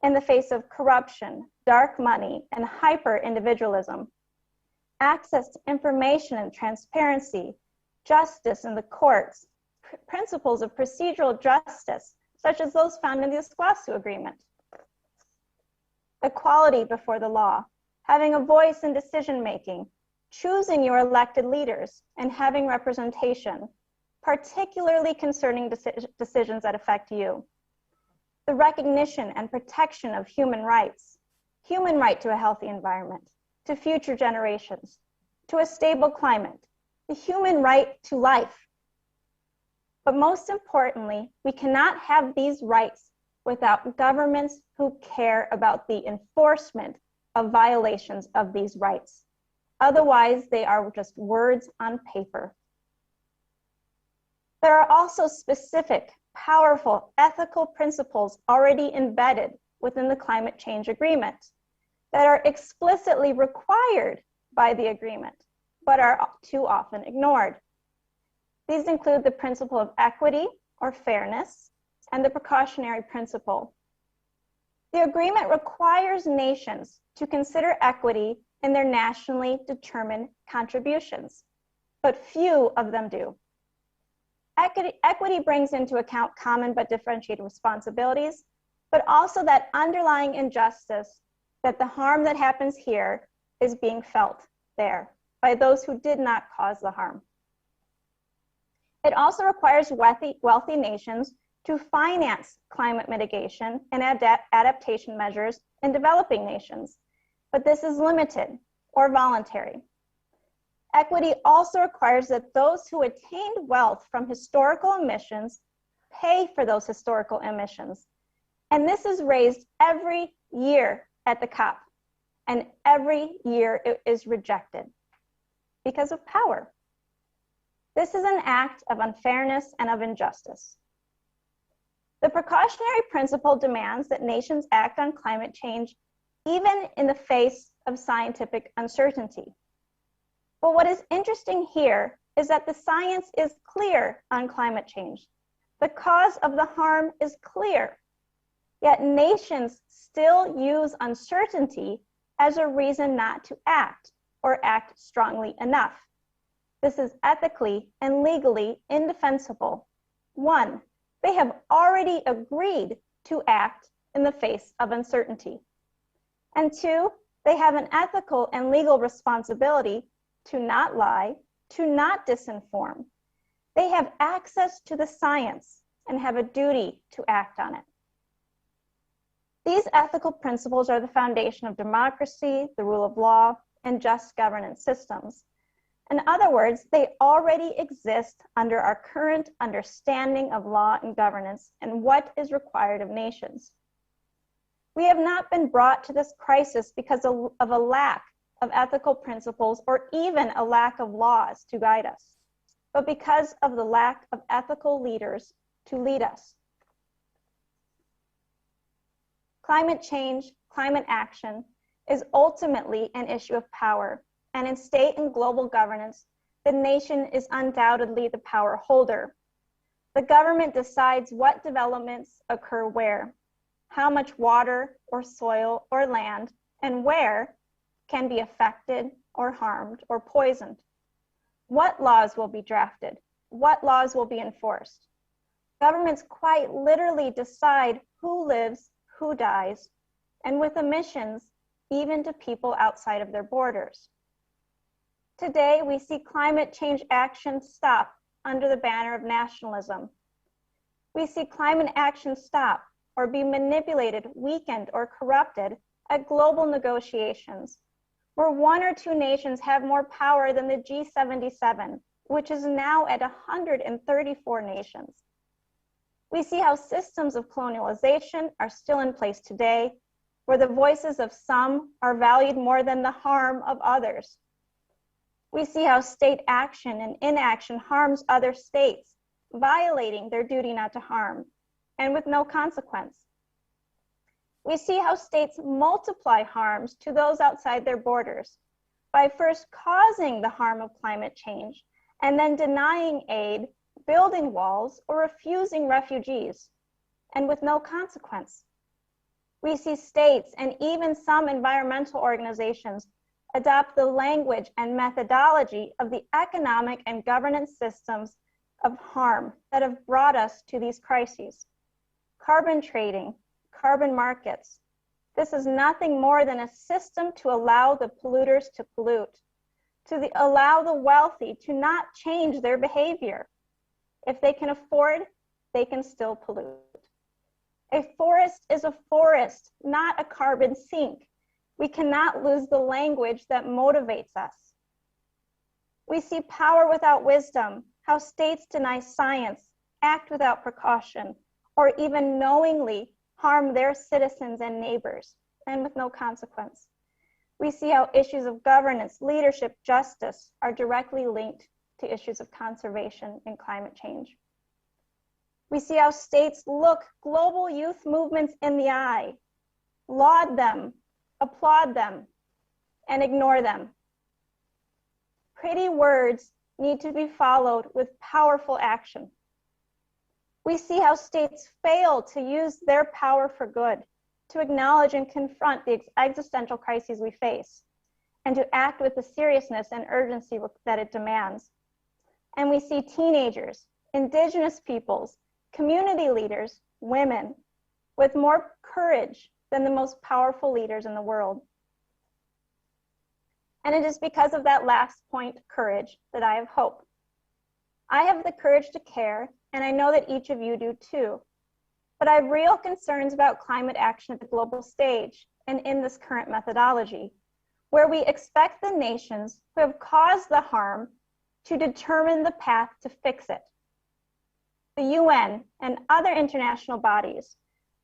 in the face of corruption, dark money, and hyper-individualism, access to information and transparency, justice in the courts, principles of procedural justice, such as those found in the Esquazu Agreement, equality before the law, having a voice in decision-making, choosing your elected leaders, and having representation, particularly concerning decisions that affect you. The recognition and protection of human rights, human right to a healthy environment, to future generations, to a stable climate, the human right to life. But most importantly, we cannot have these rights without governments who care about the enforcement of violations of these rights. Otherwise, they are just words on paper. There are also specific, powerful ethical principles already embedded within the climate change agreement that are explicitly required by the agreement, but are too often ignored. These include the principle of equity or fairness and the precautionary principle. The agreement requires nations to consider equity in their nationally determined contributions, but few of them do. Equity brings into account common but differentiated responsibilities, but also that underlying injustice that the harm that happens here is being felt there by those who did not cause the harm. It also requires wealthy nations to finance climate mitigation and adaptation measures in developing nations, but this is limited or voluntary. Equity also requires that those who attained wealth from historical emissions pay for those historical emissions. And this is raised every year at the COP, and every year it is rejected because of power. This is an act of unfairness and of injustice. The precautionary principle demands that nations act on climate change even in the face of scientific uncertainty. But what is interesting here is that the science is clear on climate change. The cause of the harm is clear, yet nations still use uncertainty as a reason not to act or act strongly enough. This is ethically and legally indefensible. One, they have already agreed to act in the face of uncertainty. And two, they have an ethical and legal responsibility to not lie, to not disinform. They have access to the science and have a duty to act on it. These ethical principles are the foundation of democracy, the rule of law, and just governance systems. In other words, they already exist under our current understanding of law and governance and what is required of nations. We have not been brought to this crisis because of a lack of ethical principles or even a lack of laws to guide us, but because of the lack of ethical leaders to lead us. Climate change, climate action is ultimately an issue of power, and in state and global governance, the nation is undoubtedly the power holder. The government decides what developments occur where, how much water or soil or land, and where can be affected or harmed or poisoned. What laws will be drafted? What laws will be enforced? Governments quite literally decide who lives, who dies, and with emissions, even to people outside of their borders. Today, we see climate change action stop under the banner of nationalism. We see climate action stop or be manipulated, weakened, or corrupted at global negotiations, where one or two nations have more power than the G77, which is now at 134 nations. We see how systems of colonialization are still in place today, where the voices of some are valued more than the harm of others. We see how state action and inaction harms other states, violating their duty not to harm, and with no consequence. We see how states multiply harms to those outside their borders by first causing the harm of climate change and then denying aid, building walls, or refusing refugees, and with no consequence. We see states and even some environmental organizations adopt the language and methodology of the economic and governance systems of harm that have brought us to these crises. Carbon trading, carbon markets. This is nothing more than a system to allow the polluters to pollute, allow the wealthy to not change their behavior. If they can afford, they can still pollute. A forest is a forest, not a carbon sink. We cannot lose the language that motivates us. We see power without wisdom, how states deny science, act without precaution, or even knowingly harm their citizens and neighbors, and with no consequence. We see how issues of governance, leadership, justice are directly linked to issues of conservation and climate change. We see how states look global youth movements in the eye, laud them, applaud them, and ignore them. Pretty words need to be followed with powerful action. We see how states fail to use their power for good, to acknowledge and confront the existential crises we face, and to act with the seriousness and urgency that it demands. And we see teenagers, indigenous peoples, community leaders, women, with more courage than the most powerful leaders in the world. And it is because of that last point, courage, that I have hope. I have the courage to care, and I know that each of you do too. But I have real concerns about climate action at the global stage and in this current methodology, where we expect the nations who have caused the harm to determine the path to fix it. The UN and other international bodies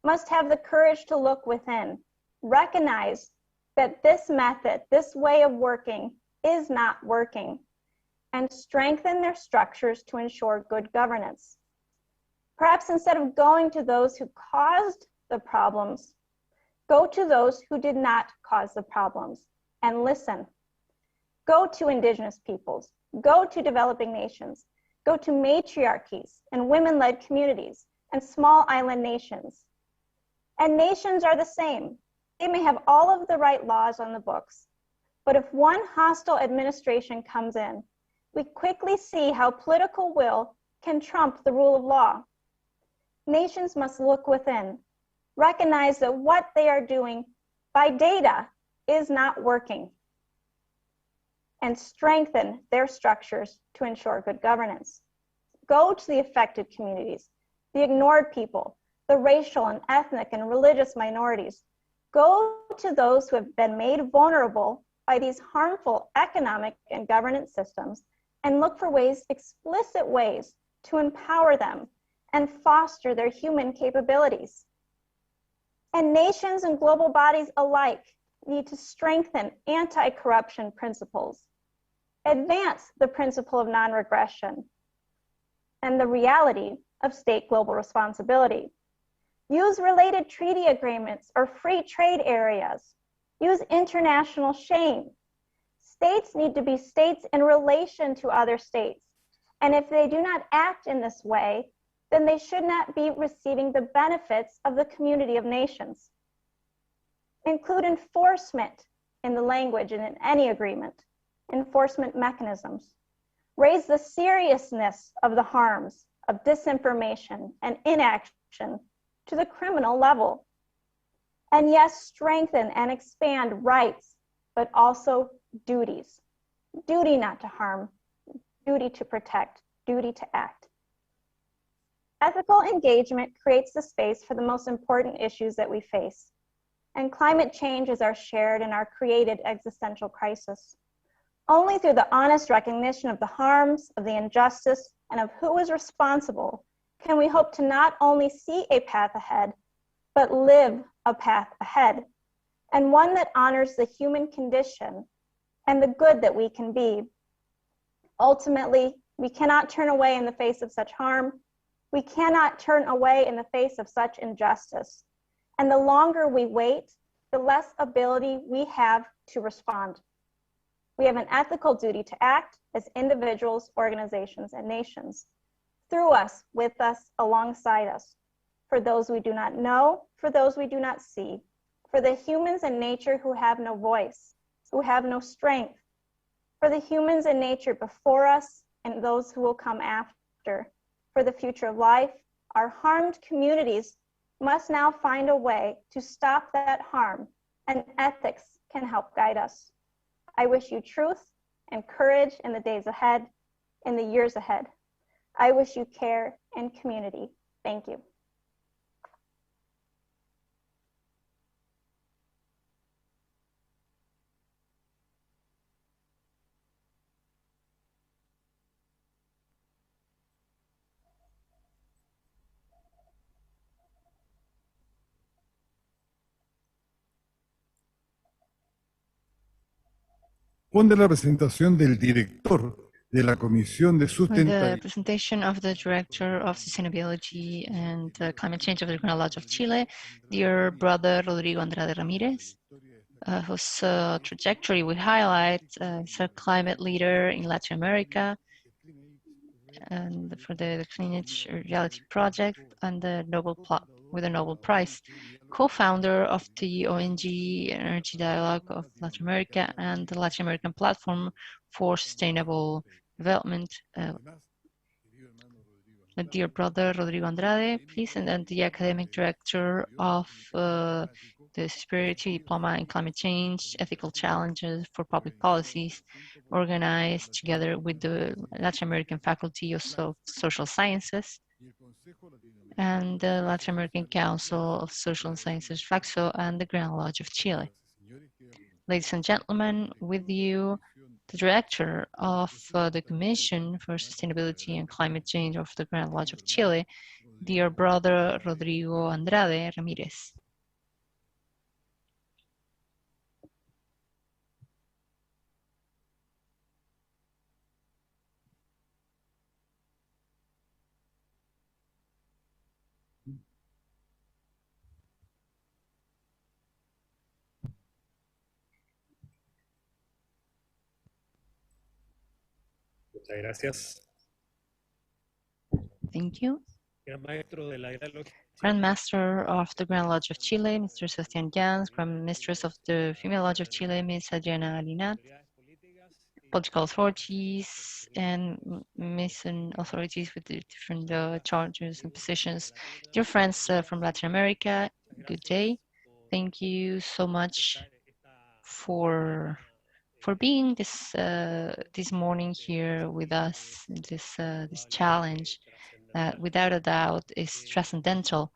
must have the courage to look within, recognize that this method, this way of working is not working, and strengthen their structures to ensure good governance. Perhaps instead of going to those who caused the problems, go to those who did not cause the problems and listen. Go to indigenous peoples, go to developing nations, go to matriarchies and women-led communities and small island nations. And nations are the same. They may have all of the right laws on the books, but if one hostile administration comes in, we quickly see how political will can trump the rule of law. Nations must look within, recognize that what they are doing by data is not working, and strengthen their structures to ensure good governance. Go to the affected communities, the ignored people, the racial and ethnic and religious minorities. Go to those who have been made vulnerable by these harmful economic and governance systems and look for ways, explicit ways, to empower them and foster their human capabilities. And nations and global bodies alike need to strengthen anti-corruption principles, advance the principle of non-regression, and the reality of state global responsibility. Use related treaty agreements or free trade areas. Use international shame. States need to be states in relation to other states. And if they do not act in this way, then they should not be receiving the benefits of the community of nations. Include enforcement in the language and in any agreement, enforcement mechanisms. raise the seriousness of the harms of disinformation and inaction to the criminal level. And yes, strengthen and expand rights, but also duties. Duty not to harm, duty to protect, duty to act. Ethical engagement creates the space for the most important issues that we face. And climate change is our shared and our created existential crisis. Only through the honest recognition of the harms, of the injustice, and of who is responsible can we hope to not only see a path ahead, but live a path ahead, and one that honors the human condition and the good that we can be. Ultimately, we cannot turn away in the face of such harm. We cannot turn away in the face of such injustice. And the longer we wait, the less ability we have to respond. We have an ethical duty to act as individuals, organizations, and nations, through us, with us, alongside us, for those we do not know, for those we do not see, for the humans in nature who have no voice, who have no strength, for the humans in nature before us and those who will come after, for the future of life. Our harmed communities must now find a way to stop that harm, and ethics can help guide us. I wish you truth and courage in the days ahead, in the years ahead. I wish you care and community. Thank you. Pone la presentación del director de la Comisión de The Sustentabilidad. presentation of the Director of Sustainability and Climate Change of the Grand Lodge of Chile, dear brother Rodrigo Andrade Ramirez, whose trajectory we highlight is a climate leader in Latin America and for the Cleanage Reality Project and the with a Nobel Prize, co-founder of the ONG Energy Dialogue of Latin America and the Latin American Platform for Sustainable Development. My dear brother Rodrigo Andrade, please, and then the academic director of the Superiority Diploma in Climate Change, Ethical Challenges for Public Policies, organized together with the Latin American Faculty of Social Sciences and the Latin American Council of Social Sciences, FLACSO, and the Grand Lodge of Chile. Ladies and gentlemen, with you, the director of the Commission for Sustainability and Climate Change of the Grand Lodge of Chile, dear brother Rodrigo Andrade Ramirez. Muchas gracias. Thank you. Gran Maestro de la Gran Logia. Grand Master of the Grand Lodge of Chile, Mr. Sebastián Jans, Grand Mistress of the Female Lodge of Chile, Ms. Adriana Alinat, political authorities and mission authorities with the different charges and positions. Dear friends from Latin America, good day. Thank you so much for being this morning here with us. This challenge that, without a doubt, is transcendental.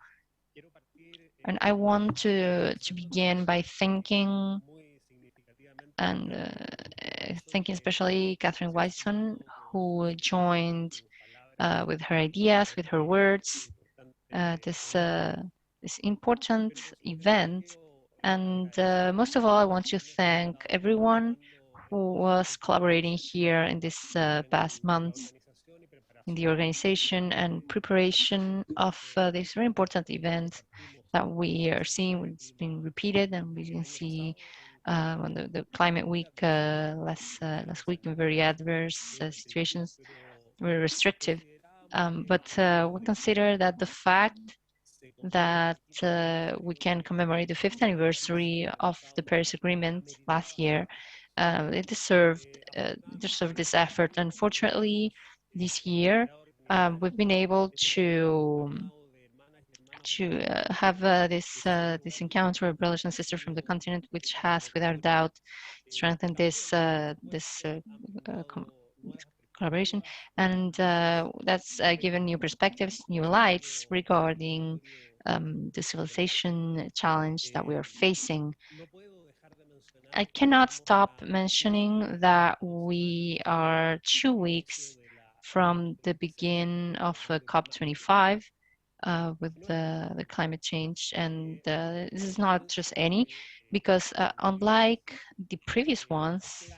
And I want to begin by thanking especially Catherine Whiteson, who joined with her ideas, with her words, this important event. And most of all, I want to thank everyone who was collaborating here in this past months in the organization and preparation of this very important event that we are seeing. It's been repeated, and we can see on the Climate Week last week in very adverse situations, very restrictive. But we consider that the fact that we can commemorate the 5th anniversary of the Paris Agreement last year, It deserved this effort. Unfortunately, this year we've been able to have this encounter with brothers and sisters from the continent, which has, without doubt, strengthened this collaboration, and that's given new perspectives, new lights regarding the civilization challenge that we are facing. I cannot stop mentioning that we are 2 weeks from the beginning of COP25 with the climate change, and this is not just any, because unlike the previous ones,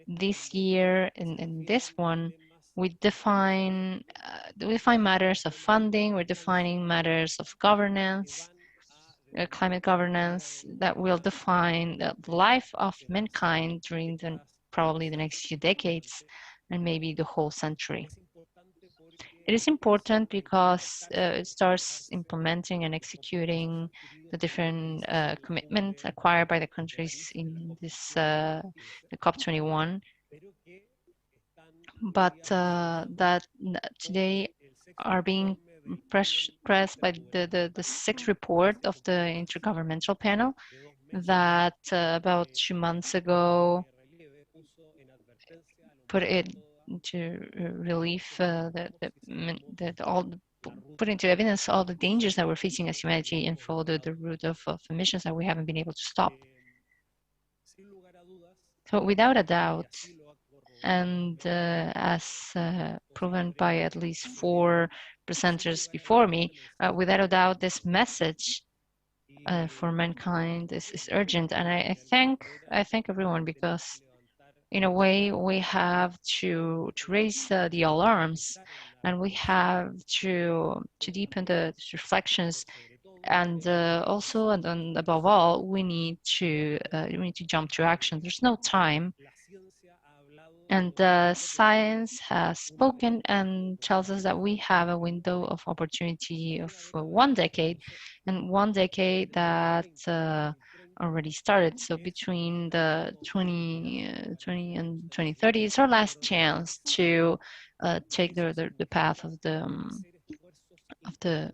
this year in this one, we define matters of funding, we're defining matters of governance, climate governance that will define the life of mankind during probably the next few decades and maybe the whole century. It is important because it starts implementing and executing the different commitments acquired by the countries in this the COP21, but that today are being pressed by the sixth report of the Intergovernmental Panel that about 2 months ago put it into relief, put into evidence all the dangers that we're facing as humanity and follow the route of emissions that we haven't been able to stop. So without a doubt, and as proven by at least 4 presenters before me, without a doubt, this message for mankind is urgent. And I thank everyone, because in a way we have to raise the alarms, and we have to deepen the reflections, and also, and above all, we need to jump to action. There's no time. And science has spoken and tells us that we have a window of opportunity of 1 decade, and 1 decade that already started. So between the 2020 and 2030, it's our last chance to take the path of the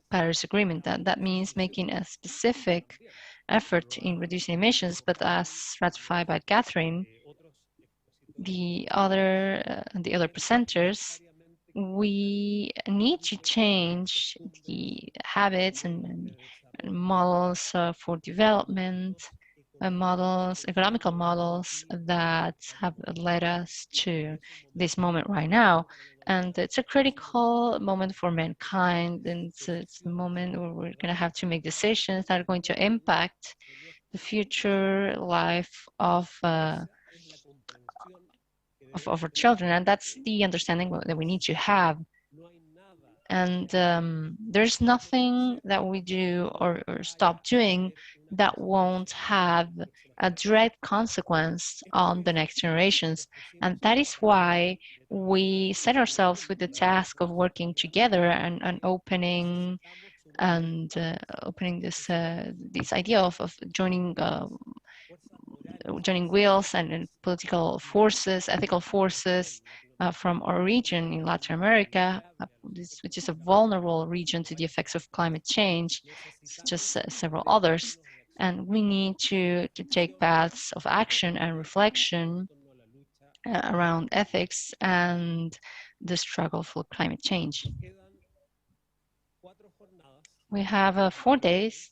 Paris Agreement. That means making a specific effort in reducing emissions, but as ratified by Catherine, the other presenters, we need to change the habits and models for development, economical models that have led us to this moment right now. And it's a critical moment for mankind, and it's the moment where we're going to have to make decisions that are going to impact the future life of our children, and that's the understanding that we need to have. And there's nothing that we do or stop doing that won't have a direct consequence on the next generations. And that is why we set ourselves with the task of working together and opening this idea of joining wheels and political forces, ethical forces from our region in Latin America, which is a vulnerable region to the effects of climate change, such as several others. And we need to take paths of action and reflection around ethics and the struggle for climate change. We have 4 days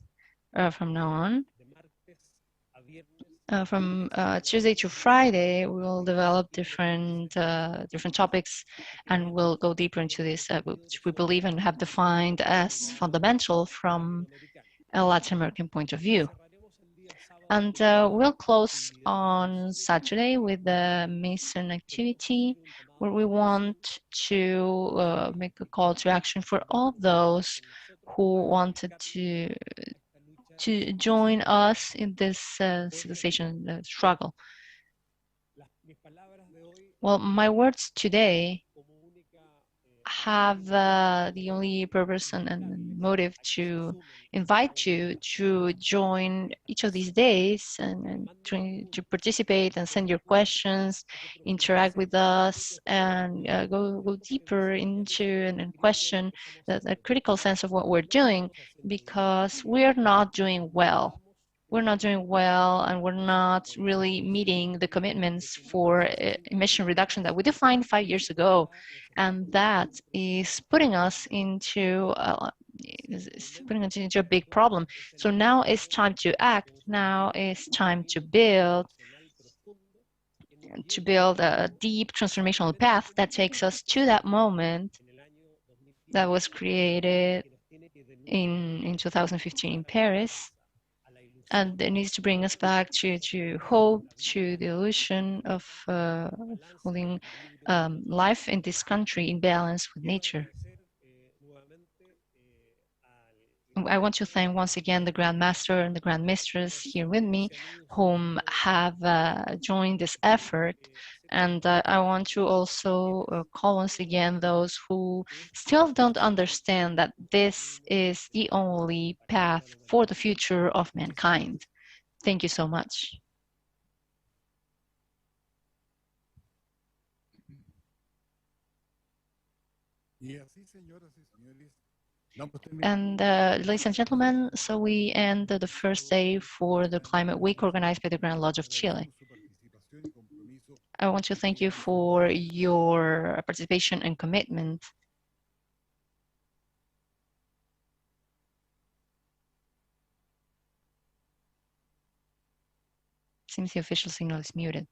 from now on. From Tuesday to Friday, we will develop different topics, and we'll go deeper into this, which we believe and have defined as fundamental from a Latin American point of view. And we'll close on Saturday with the Mason activity, where we want to make a call to action for all those who wanted to join us in this civilization struggle. Well, my words today have the only purpose and motive to invite you to join each of these days and to participate and send your questions, interact with us, and go deeper into and question the critical sense of what we're doing, because we're not doing well. We're not doing well, and we're not really meeting the commitments for emission reduction that we defined 5 years ago, and that is putting us into a big problem. So now it's time to act. Now it's time to build a deep transformational path that takes us to that moment that was created in 2015 in Paris. And it needs to bring us back to hope, to the illusion of holding life in this country in balance with nature. I want to thank once again the Grand Master and the Grand Mistress here with me, whom have joined this effort. And I want to also call once again those who still don't understand that this is the only path for the future of mankind. Thank you so much. And ladies and gentlemen, so we end the first day for the Climate Week organized by the Grand Lodge of Chile. I want to thank you for your participation and commitment. Seems the official signal is muted.